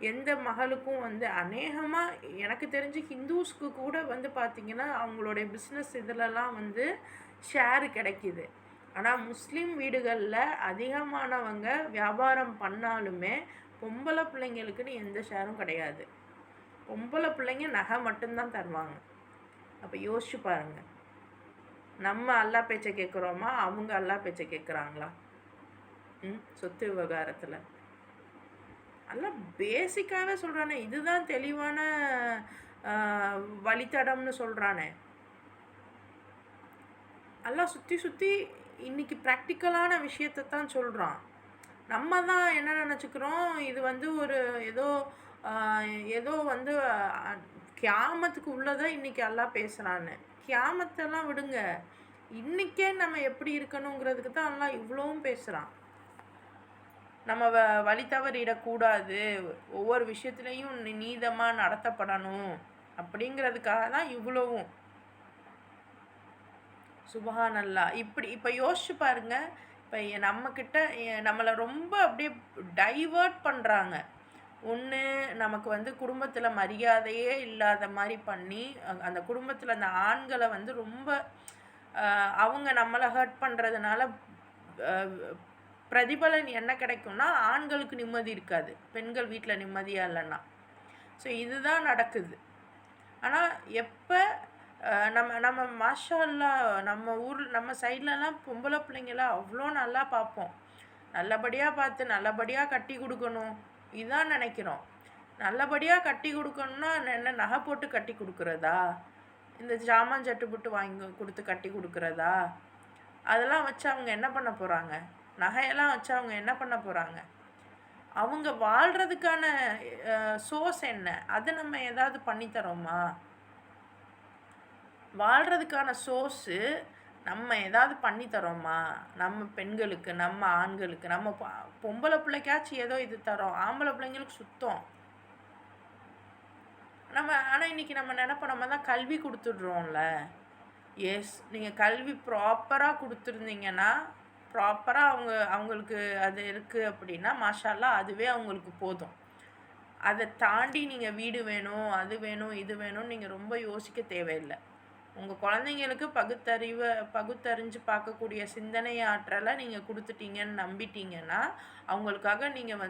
எந்த மகளுக்கும் வந்து அநேகமாக எனக்கு தெரிஞ்சு ஹிந்துஸ்க்கு கூட வந்து பார்த்திங்கன்னா அவங்களுடைய பிஸ்னஸ் இதிலலாம் வந்து ஷேரு கிடைக்கிது. ஆனால் முஸ்லீம் வீடுகளில் அதிகமானவங்க வியாபாரம் பண்ணாலுமே பொம்பளை பிள்ளைங்களுக்குன்னு எந்த ஷேரும் கிடையாது. பொம்பளை பிள்ளைங்க நகை மட்டும்தான் தருவாங்க. அப்போ யோசிச்சு பாருங்கள், நம்ம அல்லாஹ் பேச்சை கேட்குறோமா, அவங்க அல்லாஹ் பேச்சை கேட்குறாங்களா? சொத்து விவகாரத்தில் எல்லாம் பேசிக்காகவே சொல்கிறானே, இதுதான் தெளிவான வழித்தடம்னு சொல்கிறானே. எல்லாம் சுற்றி சுற்றி இன்றைக்கி ப்ராக்டிக்கலான விஷயத்தை தான் சொல்கிறான். நம்ம தான் என்ன நினச்சிக்கிறோம், இது வந்து ஒரு ஏதோ வந்து கியாமத்துக்கு உள்ளதை இன்றைக்கி எல்லாம் பேசுகிறான்னு. கியாமத்தெல்லாம் விடுங்க, இன்றைக்கே நம்ம எப்படி இருக்கணுங்கிறதுக்கு தான் எல்லாம் இவ்வளவும் பேசுகிறான். நம்ம வழி தவறிடக்கூடாது, ஒவ்வொரு விஷயத்துலேயும் நீதமாக நடத்தப்படணும் அப்படிங்கிறதுக்காக தான் இவ்வளவும். சுபஹானல்லாஹ். இப்போ யோசிச்சு பாருங்கள், இப்போ நம்மக்கிட்ட நம்மளை ரொம்ப அப்படியே டைவர்ட் பண்ணுறாங்க. ஒன்று நமக்கு வந்து குடும்பத்தில் மரியாதையே இல்லாத மாதிரி பண்ணி அந்த குடும்பத்தில் அந்த ஆண்களை வந்து ரொம்ப அவங்க நம்மளை ஹர்ட் பண்ணுறதுனால பிரதிபலன் என்ன கிடைக்கும்னா ஆண்களுக்கு நிம்மதி இருக்காது, பெண்கள் வீட்டில் நிம்மதியாக இல்லைன்னா. ஸோ இதுதான் நடக்குது. ஆனால் எப்போ நம்ம மாஷா அல்லாஹ் நம்ம நம்ம சைட்லலாம் பொம்பளை பிள்ளைங்களாம் அவ்வளோ நல்லா பார்ப்போம், நல்லபடியாக பார்த்து நல்லபடியாக கட்டி கொடுக்கணும் இதுதான் நினைக்கிறோம். நல்லபடியாக கட்டி கொடுக்கணுன்னா என்ன நகை போட்டு கட்டி கொடுக்குறதா, இந்த ஜாமான் சட்டு போட்டு வாங்கி கொடுத்து கட்டி கொடுக்குறதா? அதெல்லாம் வச்சு அவங்க என்ன பண்ண போகிறாங்க? நகையெல்லாம் வச்சு அவங்க என்ன பண்ண போகிறாங்க? அவங்க வாழ்கிறதுக்கான சோர்ஸ் என்ன? அதை நம்ம ஏதாவது பண்ணித்தரோமா? வாழ்கிறதுக்கான சோர்ஸு நம்ம ஏதாவது பண்ணித்தரோமா? நம்ம பெண்களுக்கு, நம்ம ஆண்களுக்கு, நம்ம பொம்பளை பிள்ளைக்காச்சும் ஏதோ இது தரோம், ஆம்பளை பிள்ளைங்களுக்கு சுத்தம். ஆனால் இன்றைக்கி நம்ம நினைப்போம், நம்ம தான் கல்வி கொடுத்துட்றோம்ல. எஸ், நீங்கள் கல்வி ப்ராப்பராக கொடுத்துருந்தீங்கன்னா, ப்ராப்பராக அவங்களுக்கு அது இருக்குது அப்படின்னா, மாஷால்லா, அதுவே அவங்களுக்கு போதும். அதை தாண்டி நீங்கள் வீடு வேணும், அது வேணும், இது வேணும்னு நீங்கள் ரொம்ப யோசிக்க தேவையில்லை. உங்கள் குழந்தைங்களுக்கு பகுத்தறிஞ்சு பார்க்கக்கூடிய சிந்தனை ஆற்றலை நீங்கள் கொடுத்துட்டீங்கன்னு நம்பிட்டீங்கன்னா, அவங்களுக்காக நீங்கள்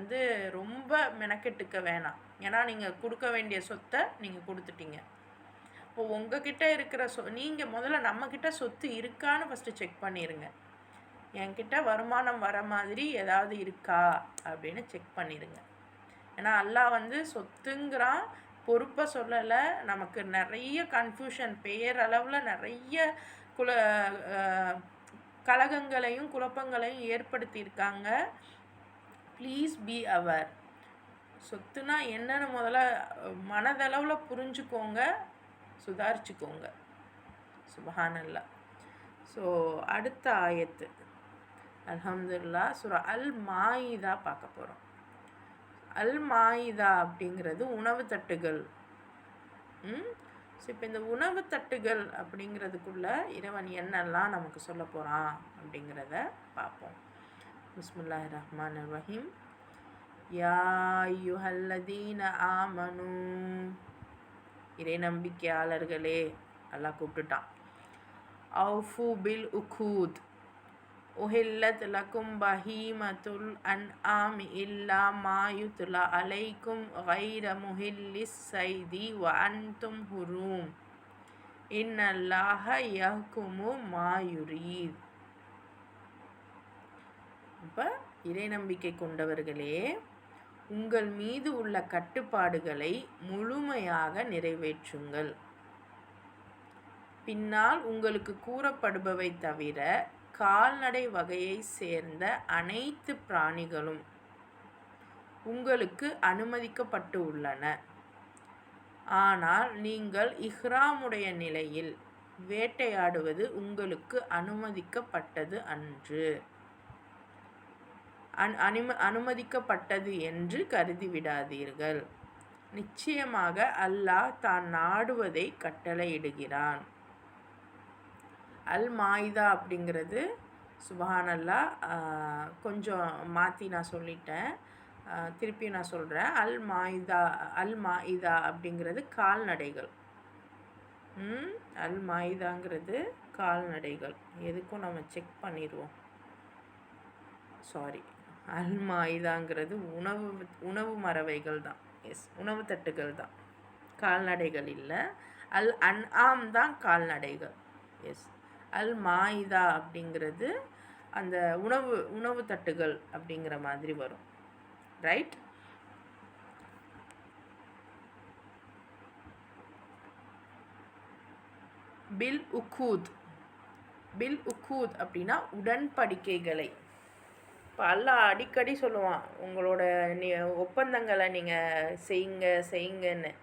ரொம்ப மெனக்கெட்டுக்க வேணாம். ஏன்னா நீங்கள் கொடுக்க வேண்டிய சொத்தை நீங்கள் கொடுத்துட்டீங்க. இப்போ உங்ககிட்ட இருக்கிற நீங்கள் முதல்ல நம்மக்கிட்ட சொத்து இருக்கான்னு ஃபஸ்ட்டு செக் பண்ணிடுங்க. என்கிட்ட வருமானம் வர மாதிரி ஏதாவது இருக்கா அப்படின்னு செக் பண்ணிடுங்க. ஏன்னா அல்லாஹ் சொத்துங்கிறான், பொறுப்பை சொல்லலை. நமக்கு நிறைய கன்ஃபியூஷன், பேரளவில் நிறைய கலகங்களையும் குழப்பங்களையும் ஏற்படுத்தியிருக்காங்க. ப்ளீஸ் பி அவர். சொத்துனா என்னன்னு முதல்ல மனதளவில் புரிஞ்சுக்கோங்க, சுதாரிச்சுக்கோங்க. சுபஹானல்லாஹ். ஸோ அடுத்த ஆயத்து அல்ஹம்துலில்லாஹ் சூரா அல் மாயிதா பார்க்க போகிறோம். அல் மாயிதா அப்படிங்கிறது உணவு தட்டுகள். ஸோ இப்போ இந்த உணவு தட்டுகள் அப்படிங்கிறதுக்குள்ள இறைவன் என்னெல்லாம் நமக்கு சொல்ல போகிறான் அப்படிங்கிறத பார்ப்போம். பிஸ்மில்லாஹிர் ரஹ்மானிர் ரஹீம். யா அய்யுஹல்லதீன ஆமனு, இறை நம்பிக்கையாளர்களே, அல்லாஹ் கூப்பிட்டுட்டான். அவ்ஃபு பில் உகூத் உஹில்லத் லக்கும் பஹீமத்துல் அன்ஆமி இல்லா மா யுத்லா அலைக்கும் கைர முஹில்லிஸ் சைதி வ அன்தும் ஹுரும் இன்னல்லாஹ யஹ்குமு மா யுரீத். இப்போ இறை நம்பிக்கை கொண்டவர்களே, உங்கள் மீது உள்ள கட்டுப்பாடுகளை முழுமையாக நிறைவேற்றுங்கள். பின்னால் உங்களுக்கு கூறப்படுபவை தவிர கால்நடை வகையை சேர்ந்த அனைத்து பிராணிகளும் உங்களுக்கு அனுமதிக்கப்பட்டு உள்ளன. ஆனால் நீங்கள் இஹ்ராமுடைய நிலையில் வேட்டையாடுவது உங்களுக்கு அனுமதிக்கப்பட்டது அனுமதிக்கப்பட்டது என்று கருதிவிடாதீர்கள். நிச்சயமாக அல்லாஹ் தான் நாடுவதை கட்டளையிடுகிறான். அல் மாயிதா அப்படிங்கிறது சுபஹானல்லாஹ், கொஞ்சம் மாற்றி நான் சொல்லிட்டேன், திருப்பி நான் சொல்கிறேன். அல் மாயிதா அப்படிங்கிறது கால்நடைகள். அல் மாயிதாங்கிறது கால்நடைகள். எதுக்கும் நம்ம செக் பண்ணிடுவோம். சாரி, அல் மாயிதாங்கிறது உணவு மறவைகள் தான். எஸ், உணவு தட்டுகள் தான், கால்நடைகள் இல்லை. அல் அன்ஆம் தான் கால்நடைகள். எஸ், அல் மாயிதா அப்படிங்கிறது அந்த உணவு தட்டுகள் அப்படிங்கிற மாதிரி வரும். ரைட்? பில் உக்கூத் அப்படின்னா உடன்படிக்கைகளை. இப்போ அல்லாஹ் அடிக்கடி சொல்லுவான், உங்களோட ஒப்பந்தங்களை நீங்கள் செய்யுங்கன்னு.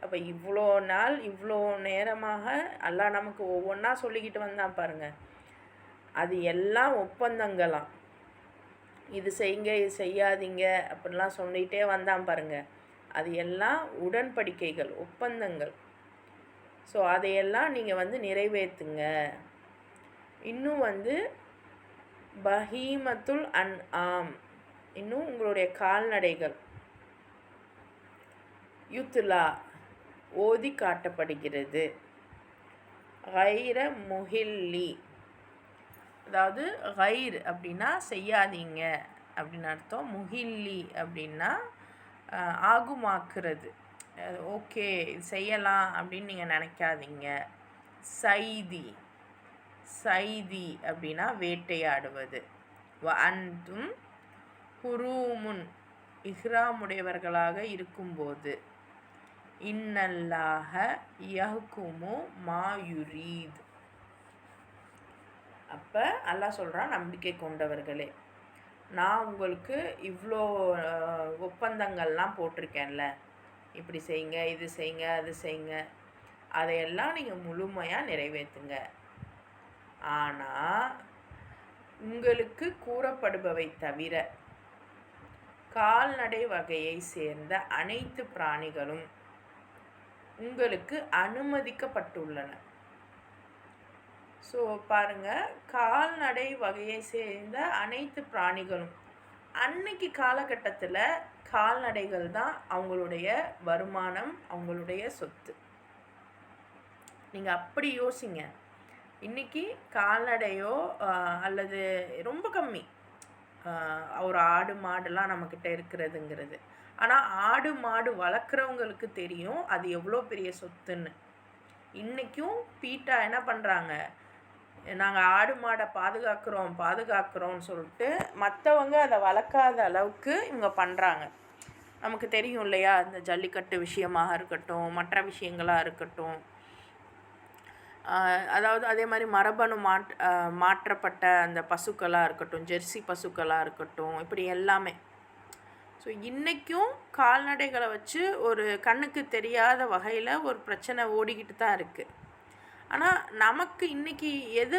அப்போ இவ்வளோ நாள் இவ்வளோ நேரமாக அல்லாஹ் நமக்கு ஒவ்வொன்றா சொல்லிக்கிட்டு வந்தான் பாருங்கள். அது எல்லாம் ஒப்பந்தங்களாம். இது செய்யுங்க, இது செய்யாதீங்க அப்படின்லாம் சொல்லிகிட்டே வந்தான் பாருங்கள். அது எல்லாம் உடன்படிக்கைகள், ஒப்பந்தங்கள். ஸோ அதையெல்லாம் நீங்கள் நிறைவேற்றுங்க. இன்னும் பஹீமத்துல் அன்ஆம், இன்னும் உங்களுடைய கால்நடைகள் யுத்லா ஓதி காட்டப்படுகிறது. கைர முஹில்லி, அதாவது கைர் அப்படின்னா செய்யாதீங்க அப்படின்னு அர்த்தம். முஹில்லி அப்படின்னா ஆகுமாக்குறது. ஓகே, செய்யலாம் அப்படின்னு நீங்கள் நினைக்காதீங்க. சைதி அப்படின்னா வேட்டையாடுவது. வ அன்தும் ஹுரூமுன், இஹ்ராமுடையவர்களாக இருக்கும்போது இன்னல்லாஹ யஹ்குமு மா யுரீத். அப்போ அல்லாஹ் சொல்கிறான், நம்பிக்கை கொண்டவர்களே, நான் உங்களுக்கு இவ்வளோ ஒப்பந்தங்கள்லாம் போட்டிருக்கேன்ல, இப்படி செய்யுங்க, இது செய்யுங்க, அது செய்யுங்க, அதையெல்லாம் நீங்கள் முழுமையாக நிறைவேற்றுங்க. ஆனால் உங்களுக்கு கூறப்படுபவை தவிர கால்நடை வகையை சேர்ந்த அனைத்து பிராணிகளும் உங்களுக்கு அனுமதிக்கப்பட்டுள்ளன. ஸோ பாருங்கள், கால்நடை வகையை சேர்ந்த அனைத்து பிராணிகளும் அன்னைக்கு காலகட்டத்தில் கால்நடைகள் தான் அவங்களுடைய வருமானம், அவங்களுடைய சொத்து. நீங்கள் அப்படி யோசிங்க. இன்றைக்கி கால்நடையோ அல்லது ரொம்ப கம்மி ஒரு ஆடு மாடுலாம் நம்மக்கிட்ட இருக்கிறதுங்கிறது. ஆனால் ஆடு மாடு வளர்க்குறவங்களுக்கு தெரியும் அது எவ்வளோ பெரிய சொத்துன்னு. இன்றைக்கும் பீட்டா என்ன பண்ணுறாங்க, நாங்கள் ஆடு மாடை பாதுகாக்கிறோம்னு சொல்லிட்டு மற்றவங்க அதை வளர்க்காத அளவுக்கு இவங்க பண்ணுறாங்க. நமக்கு தெரியும் இல்லையா, இந்த ஜல்லிக்கட்டு விஷயமாக இருக்கட்டும், மற்ற விஷயங்களாக இருக்கட்டும், அதாவது அதே மாதிரி மரபணு மாற்றப்பட்ட அந்த பசுக்களாக இருக்கட்டும், ஜெர்சி பசுக்களாக இருக்கட்டும், இப்படி எல்லாமே. ஸோ இன்றைக்கும் கால்நடைகளை வச்சு ஒரு கண்ணுக்கு தெரியாத வகையில் ஒரு பிரச்சனை ஓடிக்கிட்டு தான் இருக்குது. ஆனால் நமக்கு இன்றைக்கி எது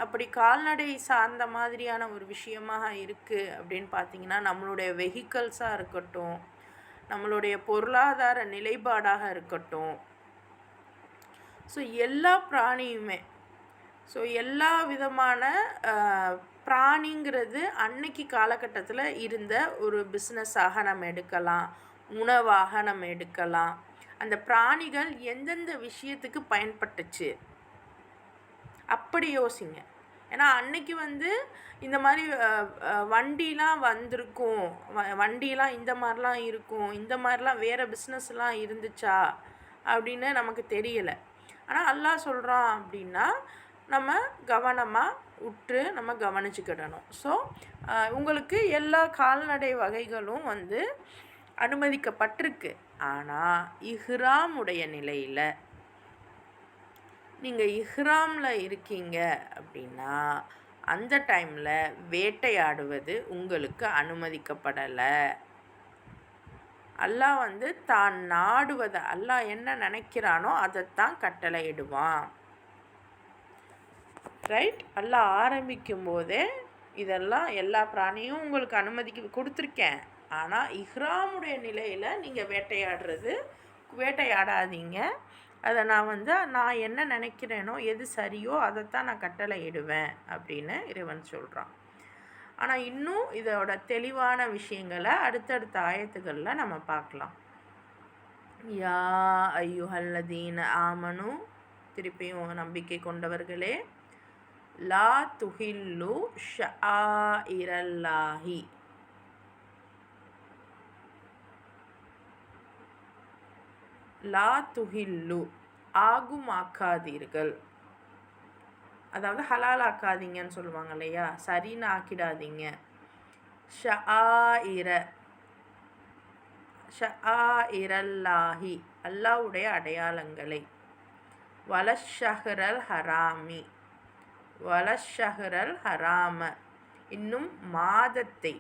அப்படி கால்நடை சார்ந்த மாதிரியான ஒரு விஷயமாக இருக்குது அப்படின்னு பார்த்திங்கன்னா, நம்மளுடைய வெஹிக்கல்ஸாக இருக்கட்டும், நம்மளுடைய பொருளாதார நிலைப்பாடாக இருக்கட்டும், ஸோ எல்லா பிராணியுமே, ஸோ எல்லா விதமான பிராணிங்கிறது அன்னைக்கு காலகட்டத்தில் இருந்த ஒரு பிஸ்னஸாக நம்ம எடுக்கலாம், உணவாக நம்ம எடுக்கலாம். அந்த பிராணிகள் எந்தெந்த விஷயத்துக்கு பயன்பட்டுச்சு அப்படி யோசிங்க. ஏன்னா அன்னைக்கு இந்த மாதிரி வண்டிலாம் வந்திருக்கும், வண்டிலாம் இந்த மாதிரிலாம் இருக்கும், இந்த மாதிரிலாம் வேறு பிஸ்னஸ்லாம் இருந்துச்சா அப்படின்னு நமக்கு தெரியலை. ஆனால் அல்லாஹ் சொல்கிறான் அப்படின்னா நம்ம கவனமாக உற்று நம்ம கவனிச்சுக்கிடணும். ஸோ உங்களுக்கு எல்லா கால்நடை வகைகளும் அனுமதிக்கப்பட்டிருக்கு. ஆனால் இஹ்ராமுடைய நிலையில் நீங்கள் இஹ்ராமில் இருக்கீங்க அப்படின்னா அந்த டைமில் வேட்டையாடுவது உங்களுக்கு அனுமதிக்கப்படலை. அல்லாஹ் தான் நாடுவதை, அல்லாஹ் என்ன நினைக்கிறானோ அதைத்தான் கட்டளையிடுவான். ரைட்? அல்லாஹ் ஆரம்பிக்கும் போதே இதெல்லாம் எல்லா பிராணியும் உங்களுக்கு அனுமதிக்கு கொடுத்துருக்கேன், ஆனால் இஹ்ராமுடைய நிலையில் நீங்கள் வேட்டையாடாதீங்க. அதை நான் என்ன நினைக்கிறேனோ எது சரியோ அதைத்தான் நான் கட்டளையிடுவேன் அப்படின்னு இறைவன் சொல்கிறான். ஆனால் இன்னும் இதோட தெளிவான விஷயங்களை அடுத்தடுத்த ஆயத்துகளில் நம்ம பார்க்கலாம். யா ஐயுஹல்லதீன ஆமனு, திருப்பியும் நம்பிக்கை கொண்டவர்களே, லா துஹில்லு ஷஆஇரல்லாஹி, லா துஹில்லு ஆகுமாக்காதீர்கள், அதாவது ஹலால் ஆக்காதீங்கன்னு சொல்லுவாங்க இல்லையா, சரின்னு ஆக்கிடாதீங்க. ஷஆஇரல்லாஹி அல்லாஹ்வுடைய அடையாளங்களை, வலஷஹ்ரல் ஹராமி, வலஷஹ்ரல் ஹராம இன்னும் மாதத்தை,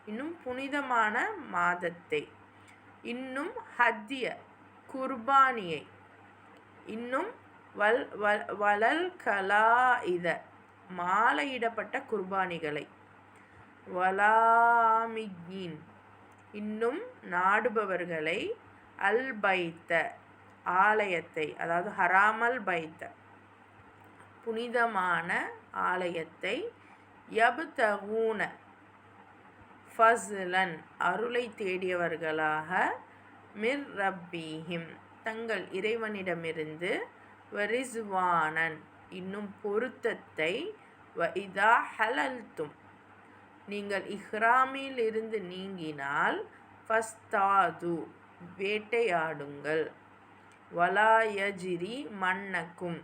இன்னும் புனிதமான மாதத்தை, இன்னும் ஹத்திய குர்பானியை, இன்னும் வலல் கலாஇத மாலையிடப்பட்ட குர்பானிகளை, வலாமியின் இன்னும் நாடுபவர்களை, அல் பைத்த ஆலயத்தை, அதாவது ஹராமல் பைத்த புனிதமான ஆலயத்தை, யப்தகூன ஃபஸ்லன் அருளை தேடியவர்களாக, மிர் ரப்பீஹிம் தங்கள் இறைவனிடமிருந்து, வரிஸ்வானன் இன்னும் பொருத்தத்தை, வ இதா ஹலல்தும் நீங்கள் இஹ்ராமில் இருந்து நீங்கினால், ஃபஸ்தாது வேட்டையாடுங்கள், வலாயஜிரி மன்னக்கும்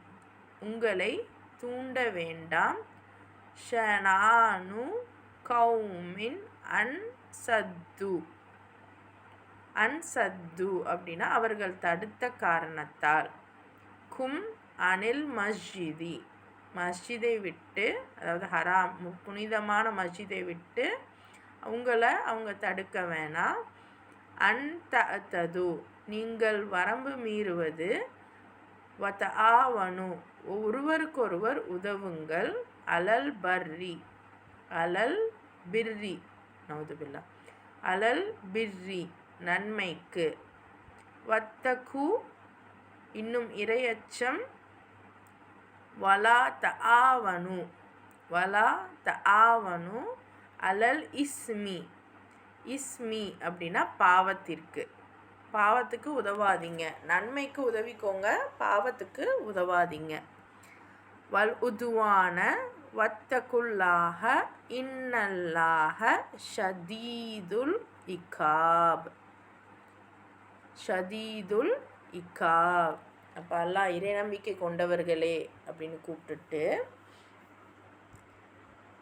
உங்களை தூண்ட வேண்டாம், ஷனானு கௌமின் அன் சத்து அன்சத்து அப்படின்னா அவர்கள் தடுத்த காரணத்தால். கும் அனில் மஸ்ஜிதி, மஸ்ஜிதை விட்டு, அதாவது ஹராம் புனிதமான மஸ்ஜிதை விட்டு அவங்க தடுக்க வேணாம். அன்தது நீங்கள் வரம்பு மீறுவது. வதஆவனு ஒருவருக்கொருவர் உதவுங்கள். அலல் பர்ரி அலல் பிர்ரி நவுதுபில்லா அலல் பிர்ரி நன்மைக்கு. வத்தகு இன்னும் இறையச்சம். வலா தஆவனு அலல் இஸ்மி. இஸ்மி அப்படின்னா பாவத்துக்கு உதவாதீங்க. நன்மைக்கு உதவிக்கோங்க, பாவத்துக்கு உதவாதீங்க. வல் உதுவான வத்தகுல்லாஹ இன்னல்லாஹ ஷதீதுல் இகாப். ஷதீதுல் இகாப். அப்போ அல்லாஹ் இறை நம்பிக்கை கொண்டவர்களே அப்படின்னு கூப்பிட்டுட்டு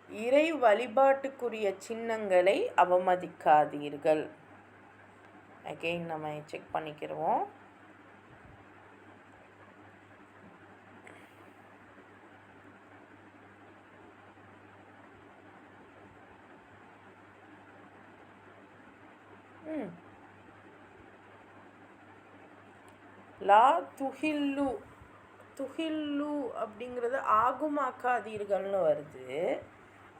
இறை வழிபாட்டுக்குரிய சின்னங்களை அவமதிக்காதீர்கள். அகெயின் நம்ம செக் பண்ணிக்கிறோம். லா துஹில்லு அப்படிங்கிறது ஆகுமாக்காதீர்கள்னு வருது.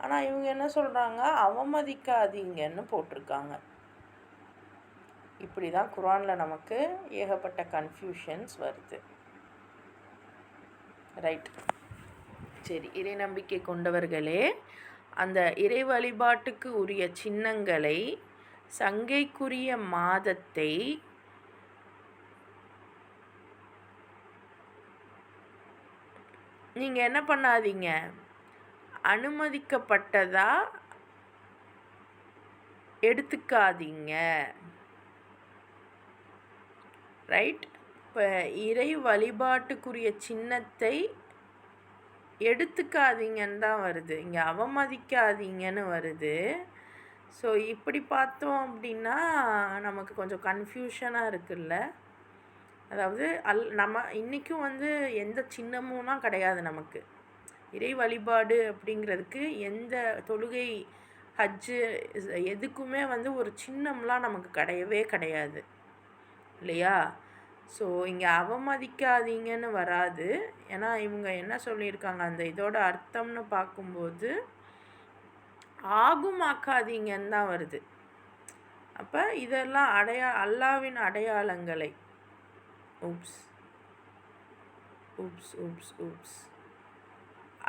ஆனால் இவங்க என்ன சொல்கிறாங்க, அவமதிக்காதீங்கன்னு போட்டிருக்காங்க. இப்படி தான் குர்ஆனில் நமக்கு ஏகப்பட்ட கன்ஃபியூஷன்ஸ் வருது. ரைட், சரி. இறை நம்பிக்கை கொண்டவர்களே, அந்த இறை வழிபாட்டுக்கு உரிய சின்னங்களை, சங்கைக்குரிய மாதத்தை நீங்கள் என்ன பண்ணாதீங்க, அனுமதிக்கப்பட்டதா எடுத்துக்காதீங்க. ரைட், இப்போ இறை வழிபாட்டுக்குரிய சின்னத்தை எடுத்துக்காதீங்கன்னு தான் வருது, இங்கே அவமதிக்காதீங்கன்னு வருது. ஸோ இப்படி பார்த்தோம் அப்படின்னா நமக்கு கொஞ்சம் கன்ஃபியூஷனாக இருக்குல்ல. அதாவது நம்ம இன்றைக்கும் எந்த சின்னமும்லாம் கிடையாது நமக்கு. இறை வழிபாடு அப்படிங்கிறதுக்கு எந்த தொழுகை, ஹஜ்ஜு எதுக்குமே ஒரு சின்னம்லாம் நமக்கு கிடையவே கிடையாது இல்லையா? ஸோ இங்கே அவமதிக்காதீங்கன்னு வராது. ஏன்னா இவங்க என்ன சொல்லியிருக்காங்க, அந்த இதோட அர்த்தம்னு பார்க்கும்போது ஆகுமாக்காதீங்கன்னு தான் வருது. அப்போ இதெல்லாம் அல்லாவின் அடையாளங்களை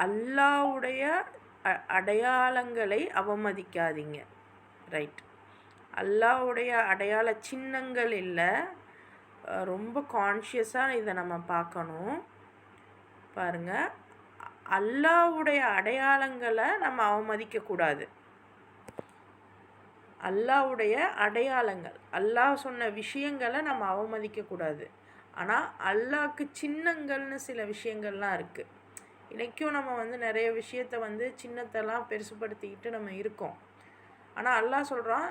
அல்லாவுடைய அடையாளங்களை அவமதிக்காதீங்க. ரைட், அல்லாவுடைய அடையாள சின்னங்கள் இல்லை, ரொம்ப கான்ஷியஸாக இதை நம்ம பார்க்கணும். பாருங்கள், அல்லாவுடைய அடையாளங்களை நம்ம அவமதிக்கக்கூடாது. அல்லாவுடைய அடையாளங்கள், அல்லாஹ் சொன்ன விஷயங்களை நம்ம அவமதிக்கக்கூடாது. ஆனால் அல்லாஹ்க்கு சின்னங்கள்னு சில விஷயங்கள்லாம் இருக்குது. இன்றைக்கும் நம்ம நிறைய விஷயத்தை சின்னத்தெல்லாம் பெருசுப்படுத்திக்கிட்டு நம்ம இருக்கோம். ஆனால் அல்லாஹ் சொல்கிறான்,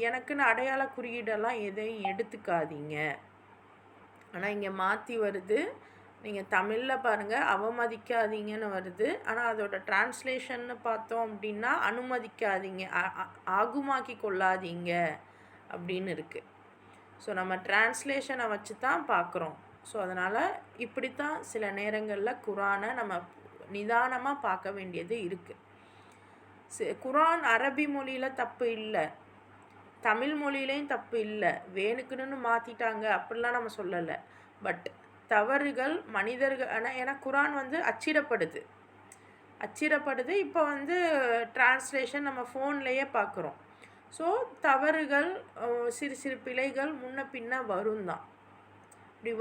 எனக்குன்னு அடையாள குறியீடெல்லாம் எதையும் எடுத்துக்காதீங்க. ஆனால் இங்கே மாற்றி வருது. நீங்கள் தமிழில் பாருங்கள், அவமதிக்காதீங்கன்னு வருது. ஆனால் அதோட டிரான்ஸ்லேஷன்னு பார்த்தோம் அப்படின்னா அனுமதிக்காதீங்க, ஆகுமாக்கி கொள்ளாதீங்க அப்படின்னு இருக்குது. ஸோ நம்ம டிரான்ஸ்லேஷனை வச்சு தான் பார்க்குறோம். ஸோ அதனால் இப்படித்தான் சில நேரங்களில் குர்ஆனை நம்ம நிதானமாக பார்க்க வேண்டியது இருக்குது. குர்ஆன் அரபி மொழியில் தப்பு இல்லை, தமிழ் மொழியிலையும் தப்பு இல்லை, வேணுக்குன்னு மாற்றிட்டாங்க அப்படிலாம் நம்ம சொல்லலை. பட் தவறுகள் மனிதர்கள், ஏன்னா குர்ஆன் அச்சிடப்படுது. இப்போ டிரான்ஸ்லேஷன் நம்ம ஃபோன்லேயே பார்க்குறோம். ஸோ தவறுகள், சிறு சிறு பிழைகள் முன்ன பின்ன வரும் தான். இப்படி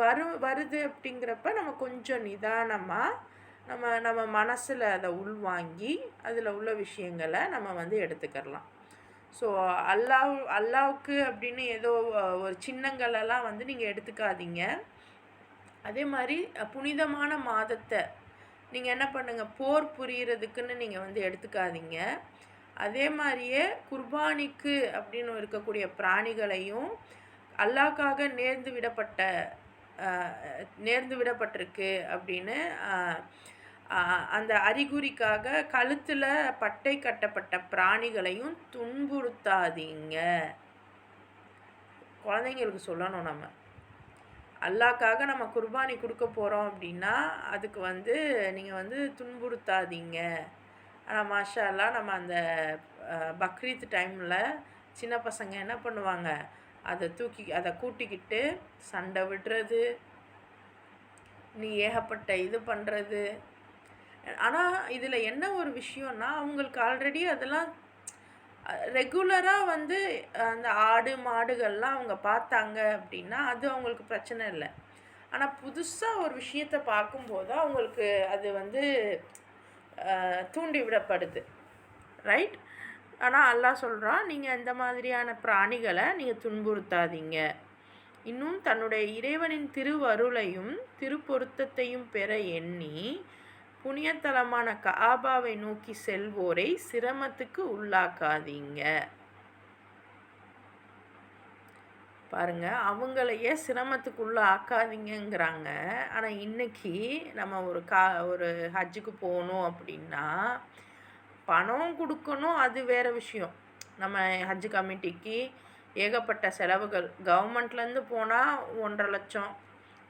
வருது அப்படிங்கிறப்ப நம்ம கொஞ்சம் நிதானமாக நம்ம மனசில் அதை உள்வாங்கி அதில் உள்ள விஷயங்களை நம்ம எடுத்துக்கிறலாம். ஸோ அல்லாவுக்கு அப்படின்னு ஏதோ ஒரு சின்னங்களெல்லாம் நீங்கள் எடுத்துக்காதீங்க. அதே மாதிரி புனிதமான மாதத்தை நீங்கள் என்ன பண்ணுங்கள், போர் புரிகிறதுக்குன்னு நீங்கள் எடுத்துக்காதீங்க. அதே மாதிரியே குர்பானிக்கு அப்படின்னு இருக்கக்கூடிய பிராணிகளையும் அல்லாஹ்க்காக நேர்ந்து விடப்பட்டிருக்கு அப்படின்னு அந்த அறிகுறிக்காக கழுத்தில் பட்டை கட்டப்பட்ட பிராணிகளையும் துன்புறுத்தாதீங்க. குழந்தைங்களுக்கு சொல்லணும், நம்ம அல்லாஹ்க்காக நம்ம குர்பானி கொடுக்க போகிறோம் அப்படின்னா அதுக்கு நீங்கள் துன்புறுத்தாதீங்க. ஆனால் மாஷா அல்லாஹ் நம்ம அந்த பக்ரீத் டைமில் சின்ன பசங்க என்ன பண்ணுவாங்க, அதை கூட்டிக்கிட்டு சண்டை விடுறது, நீ ஏகப்பட்ட இது பண்ணுறது. ஆனால் இதில் என்ன ஒரு விஷயம்னா, அவங்களுக்கு ஆல்ரெடி அதெல்லாம் ரெகுலராக அந்த ஆடு மாடுகள்லாம் அவங்க பார்த்தாங்க அப்படின்னா அது அவங்களுக்கு பிரச்சனை இல்லை. ஆனால் புதுசாக ஒரு விஷயத்தை பார்க்கும்போது அவங்களுக்கு அது தூண்டி விடப்படுது, ரைட்? ஆனால் அல்லாஹ் சொல்கிறான், நீங்கள் இந்த மாதிரியான பிராணிகளை நீங்கள் துன்புறுத்தாதீங்க. இன்னும் தன்னுடைய இறைவனின் திருவருளையும் திருப்பொருத்தத்தையும் பெற எண்ணி புனியத்தலமான கஆபாவை நோக்கி செல்வோரை சிரமத்துக்கு உள்ளாக்காதீங்க. பாருங்க, அவங்களையே சிரமத்துக்குள்ள ஆக்காதீங்கிறாங்க. ஆனால் இன்னைக்கு நம்ம ஒரு ஹஜ்ஜுக்கு போகணும் அப்படின்னா பணம் கொடுக்கணும், அது வேறு விஷயம். நம்ம ஹஜ் கமிட்டிக்கு ஏகப்பட்ட செலவுகள். கவர்மெண்ட்லேருந்து போனால் 1.5 லட்சம்,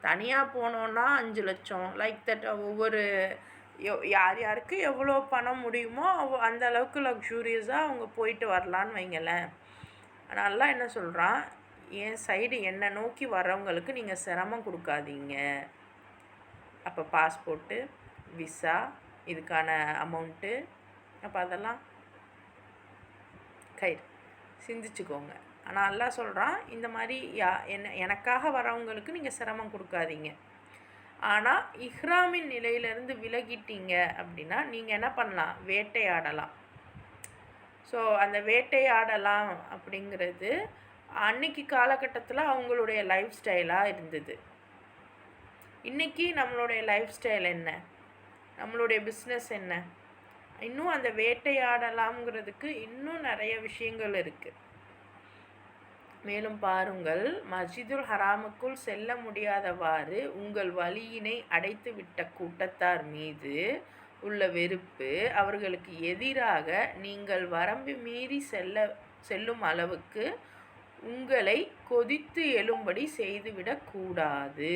தனியாக போனோன்னா 5 லட்சம், லைக் தட். ஒவ்வொரு யார் யாருக்கு எவ்வளோ பணம் முடியுமோ அந்த அளவுக்கு லக்ஸூரியஸாக அவங்க போயிட்டு வரலான்னு வைங்களேன். அதனால என்ன சொல்கிறான், என் சைடு என்னை நோக்கி வர்றவங்களுக்கு நீங்கள் சிரமம் கொடுக்காதீங்க. அப்போ பாஸ்போர்ட்டு, விசா, இதுக்கான அமௌண்ட்டு, அப்போ அதெல்லாம் சிந்திச்சுக்கோங்க. ஆனால் அல்லாஹ் சொல்கிறான், இந்த மாதிரி எனக்காக வரவங்களுக்கு நீங்கள் சிரமம் கொடுக்காதீங்க. ஆனால் இஹ்ராமின் நிலையிலேருந்து விலகிட்டீங்க அப்படின்னா நீங்கள் என்ன பண்ணலாம், வேட்டையாடலாம். ஸோ அந்த வேட்டையாடலாம் அப்படிங்கிறது அன்னைக்கு காலகட்டத்தில் அவங்களுடைய லைஃப் ஸ்டைலாக இருந்தது. இன்றைக்கி நம்மளுடைய லைஃப் ஸ்டைல் என்ன, நம்மளுடைய பிஸ்னஸ் என்ன? இன்னும் அந்த வேட்டையாடலாம்ங்கிறதுக்கு இன்னும் நிறைய விஷயங்கள் இருக்குது. மேலும் பாருங்கள், மஸ்ஜிதுல் ஹராமுக்குள் செல்ல முடியாதவாறு உங்கள் வழியினை அடைத்துவிட்ட கூட்டத்தார் மீது உள்ள வெறுப்பு அவர்களுக்கு எதிராக நீங்கள் வரம்பு மீறி செல்லும் அளவுக்கு உங்களை கொதித்து எழும்படி செய்துவிடக்கூடாது.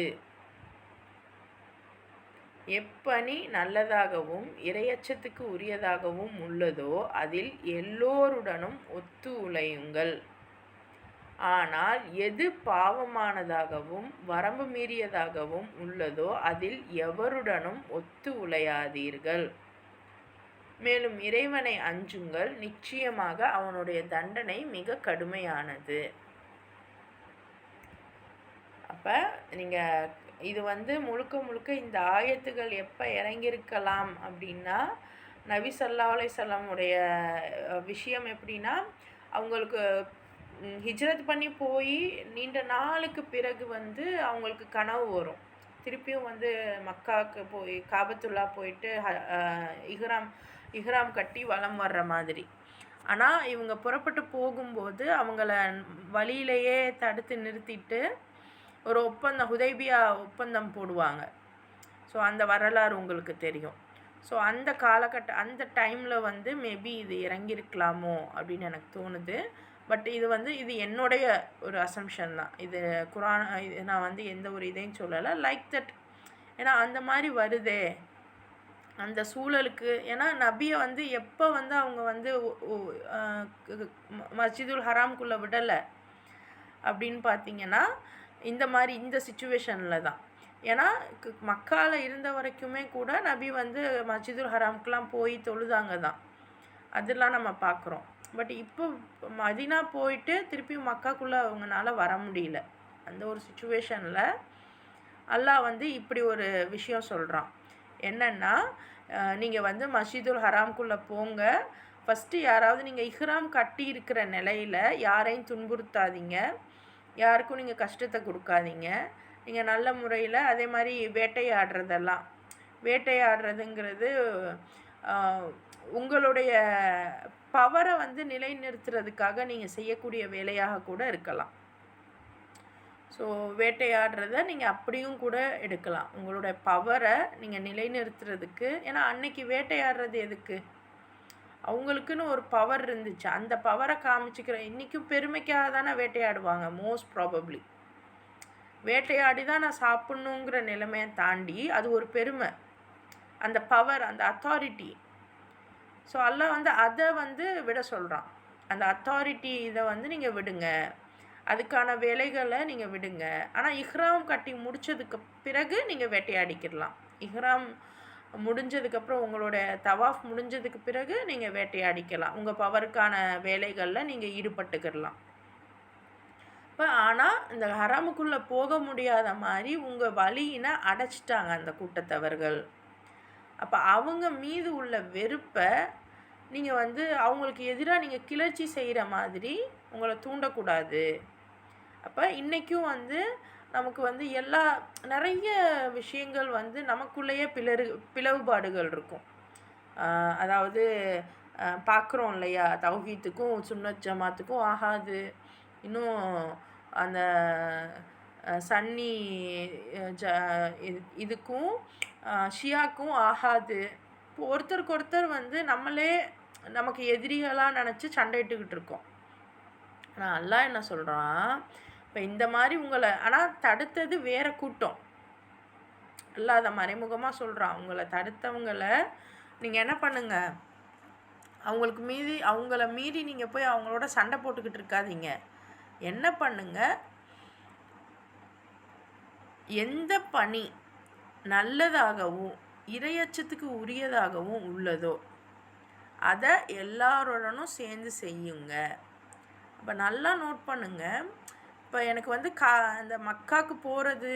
எப்பணி நல்லதாகவும் இறையச்சத்துக்கு உரியதாகவும் உள்ளதோ அதில் எல்லோருடனும் ஒத்து உழையுங்கள். ஆனால் எது பாவமானதாகவும் வரம்பு மீறியதாகவும் உள்ளதோ அதில் எவருடனும் ஒத்து உழையாதீர்கள். மேலும் இறைவனை அஞ்சுங்கள், நிச்சயமாக அவனுடைய தண்டனை மிக கடுமையானது. அப்போ நீங்கள் இது முழுக்க இந்த ஆயத்துகள் எப்போ இறங்கியிருக்கலாம் அப்படின்னா, நபி ஸல்லல்லாஹு அலைஹி வஸல்லமுடைய விஷயம் எப்படின்னா, அவங்களுக்கு ஹிஜ்ரத் பண்ணி போய் நீண்ட நாளுக்கு பிறகு அவங்களுக்கு கனவு வரும். திருப்பியும் மக்காவுக்கு போய் காபத்துல்லா போயிட்டு இஹ்ராம் கட்டி வலம் வர்ற மாதிரி. ஆனால் இவங்க புறப்பட்டு போகும்போது அவங்கள வழியிலேயே தடுத்து நிறுத்திட்டு ஒரு ஹுதைபியா ஒப்பந்தம் போடுவாங்க. ஸோ அந்த வரலாறு உங்களுக்கு தெரியும். ஸோ அந்த டைமில் மேபி இது இறங்கியிருக்கலாமோ அப்படின்னு எனக்கு தோணுது. பட் இது என்னுடைய ஒரு அசம்ஷன் தான். இது குரான், நான் எந்த ஒரு இதையும் சொல்லலை, லைக் தட். ஏன்னா அந்த மாதிரி வருதே அந்த சூழலுக்கு. ஏன்னா நபியை எப்போ அவங்க மஸ்ஜிதுல் ஹராம்குள்ளே விடலை அப்படின்னு பார்த்தீங்கன்னா இந்த சிச்சுவேஷனில் தான். ஏன்னா மக்காவில் இருந்த வரைக்குமே கூட நபி மஸ்ஜிதுல் ஹராம்க்குலாம் போய் தொழுதாங்க தான், அதெல்லாம் நம்ம பார்க்குறோம். பட் இப்போ மதினா போயிட்டு திருப்பி மக்காக்குள்ளே அவங்களால வர முடியல. அந்த ஒரு சிச்சுவேஷனில் அல்லாஹ் இப்படி ஒரு விஷயம் சொல்கிறான். என்னென்னா, நீங்கள் மஸ்ஜிதுல் ஹராம்குள்ளே போங்க, ஃபஸ்ட்டு யாராவது நீங்கள் இஹ்ராம் கட்டி இருக்கிற நிலையில் யாரையும் துன்புறுத்தாதீங்க, யாருக்கும் நீங்கள் கஷ்டத்தை கொடுக்காதீங்க. நீங்கள் நல்ல முறையில் அதே மாதிரி வேட்டையாடுறதுங்கிறது உங்களுடைய பவரை நிலைநிறுத்துறதுக்காக நீங்கள் செய்யக்கூடிய வேலையாக கூட இருக்கலாம். ஸோ வேட்டையாடுறத நீங்கள் அப்படியும் கூட எடுக்கலாம். உங்களுடைய பவரை நீங்கள் நிலைநிறுத்துறதுக்கு. ஏன்னா அன்னைக்கு வேட்டையாடுறது எதுக்கு? அவங்களுக்குன்னு ஒரு பவர் இருந்துச்சு. அந்த பவரை காமிச்சுக்கிற இன்றைக்கும் பெருமைக்காக தானே வேட்டையாடுவாங்க மோஸ்ட் ப்ராபப்ளி. வேட்டையாடி தான் நான் சாப்பிட்ணுங்கிற நிலைமையை தாண்டி அது ஒரு பெருமை, அந்த பவர், அந்த அத்தாரிட்டி. ஸோ அல்லாஹ் வந்து அதை வந்து விட சொல்கிறான். அந்த அத்தாரிட்டி இதை வந்து நீங்கள் விடுங்க, அதுக்கான வேலைகளை நீங்கள் விடுங்க. ஆனால் இஹ்ராம் கட்டி முடித்ததுக்கு பிறகு நீங்கள் வேட்டையாடிக்கிடலாம். இஹ்ராம் முடிஞ்சதுக்கப்புறம் உங்களுடைய தவாஃப் முடிஞ்சதுக்கு பிறகு நீங்கள் வேட்டையாடிக்கலாம். உங்கள் பவருக்கான வேலைகளில் நீங்கள் ஈடுபட்டுக்கிடலாம். இப்போ ஆனால் இந்த ஹராமுக்குள்ளே போக முடியாத மாதிரி உங்கள் வழியினை அடைச்சிட்டாங்க அந்த கூட்டத்தவர்கள். அப்போ அவங்க மீது உள்ள வெறுப்பை நீங்கள் வந்து அவங்களுக்கு எதிராக நீங்கள் கிளர்ச்சி செய்கிற மாதிரி உங்களை தூண்டக்கூடாது. அப்போ இன்றைக்கும் வந்து நமக்கு வந்து நிறைய விஷயங்கள் வந்து நமக்குள்ளேயே பிளவுபாடுகள் இருக்கும். அதாவது பார்க்குறோம் இல்லையா, தௌஹீத்துக்கும் சுன்னத் ஜமாத்துக்கும் ஆகாது, இன்னும் அந்த சன்னி இதுக்கும் ஷியாக்கும் ஆகாது. இப்போ ஒருத்தருக்கு ஒருத்தர் வந்து நமக்கு எதிரிகளாக நினச்சி சண்டையிட்டுக்கிட்டு இருக்கோம். ஆனால் அல்லாஹ் என்ன சொல்கிறான், இப்போ இந்த மாதிரி உங்களை ஆனால் தடுத்தது வேறு கூட்டம். அல்லாஹ் அதை மறைமுகமாக சொல்கிறான். உங்களை தடுத்தவங்களை நீங்கள் என்ன பண்ணுங்க, அவங்கள மீறி நீங்கள் போய் அவங்களோட சண்டை போட்டுக்கிட்டு இருக்காதீங்க. என்ன பண்ணுங்க, எந்த பணி நல்லதாகவும் இறையச்சத்துக்கு உரியதாகவும் உள்ளதோ அதை எல்லாரோடனும் சேர்ந்து செய்யுங்க. அப்போ நல்லா நோட் பண்ணுங்கள். இப்போ எனக்கு வந்து இந்த மக்காவுக்கு போகிறது,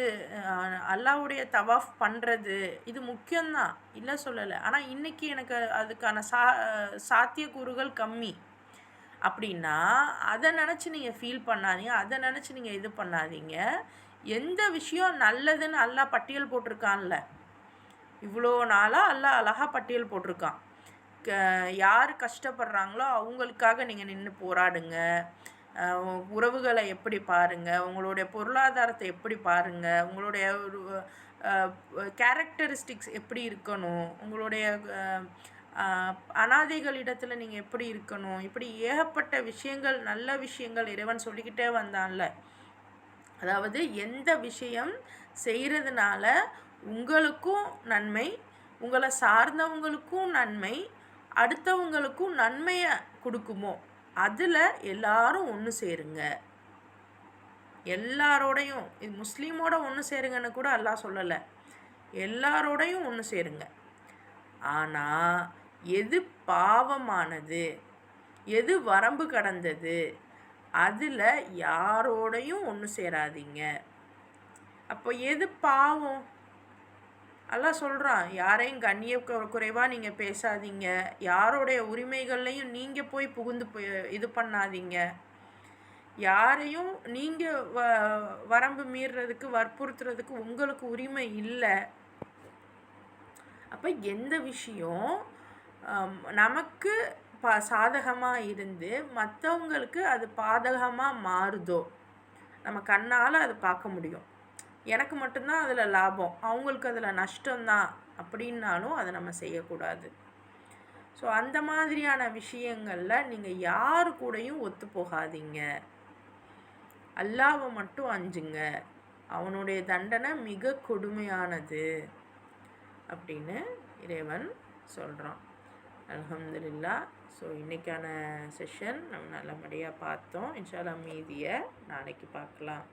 அல்லாஹ்வுடைய தவாஃப் பண்ணுறது இது முக்கியம்தான், இல்லை சொல்லலை. ஆனால் இன்றைக்கி எனக்கு அதுக்கான சாத்தியக்கூறுகள் கம்மி அப்படின்னா அதை நினச்சி நீங்கள் ஃபீல் பண்ணாதீங்க, அதை நினச்சி நீங்கள் இது பண்ணாதீங்க. எந்த விஷயம் நல்லதுன்னு அல்லாஹ் பட்டியல் போட்டிருக்கான்ல, இவ்வளோ நாளாக அல்லாஹ் அழகாக பட்டியல் போட்டிருக்கான். யார் கஷ்டப்படுறாங்களோ அவங்களுக்காக நீங்கள் நின்று போராடுங்க. உறவுகளை எப்படி பாருங்கள், உங்களுடைய பொருளாதாரத்தை எப்படி பாருங்கள், உங்களுடைய கேரக்டரிஸ்டிக்ஸ் எப்படி இருக்கணும், உங்களுடைய அனாதைகளிடத்தில் நீங்கள் எப்படி இருக்கணும், இப்படி ஏகப்பட்ட விஷயங்கள், நல்ல விஷயங்கள் இறைவன் சொல்லிக்கிட்டே வந்தான்ல. அதாவது எந்த விஷயம் செய்கிறதுனால உங்களுக்கும் நன்மை, உங்களை சார்ந்தவங்களுக்கும் நன்மை, அடுத்தவங்களுக்கும் நன்மையை கொடுக்குமோ அதில் எல்லாரும் ஒன்று சேருங்க. எல்லாரோடையும், இது முஸ்லீமோட ஒன்று சேருங்கன்னு கூட அல்லாஹ் சொல்லலை, எல்லாரோடையும் ஒன்று சேருங்க. ஆனால் எது பாவமானது, எது வரம்பு கடந்தது, அதில் யாரோடையும் ஒன்று சேராதீங்க. அப்போ எது பாவம்? அல்லாஹ் சொல்கிறான், யாரையும் கண்ணிய குறைவாக நீங்கள் பேசாதீங்க, யாரோடைய உரிமைகள்லையும் நீங்கள் போய் புகுந்து இது பண்ணாதீங்க, யாரையும் நீங்கள் வரம்பு மீறுறதுக்கு வற்புறுத்துறதுக்கு உங்களுக்கு உரிமை இல்லை. அப்போ எந்த விஷயம் நமக்கு சாதகமாக இருந்து மற்றவங்களுக்கு அது பாதகமாக மாறுதோ, நம்ம கண்ணால் அதை பார்க்க முடியும், எனக்கு மட்டும்தான் அதில் லாபம், அவங்களுக்கு அதில் நஷ்டம்தான் அப்படின்னாலும் அதை நம்ம செய்யக்கூடாது. ஸோ அந்த மாதிரியான விஷயங்களில் நீங்கள் யாரு கூடயும் ஒத்து போகாதீங்க. அல்லாஹ்வை மட்டும் அஞ்சுங்க, அவனுடைய தண்டனை மிக கொடுமையானது அப்படின்னு இறைவன் சொல்கிறான். அல்ஹம்துலில்லாஹ். ஸோ இன்றைக்கான செஷன் நம்ம நல்லபடியாக பார்த்தோம். இன்ஷா அல்லாஹ் மீதியை நாளைக்கு பார்க்கலாம்.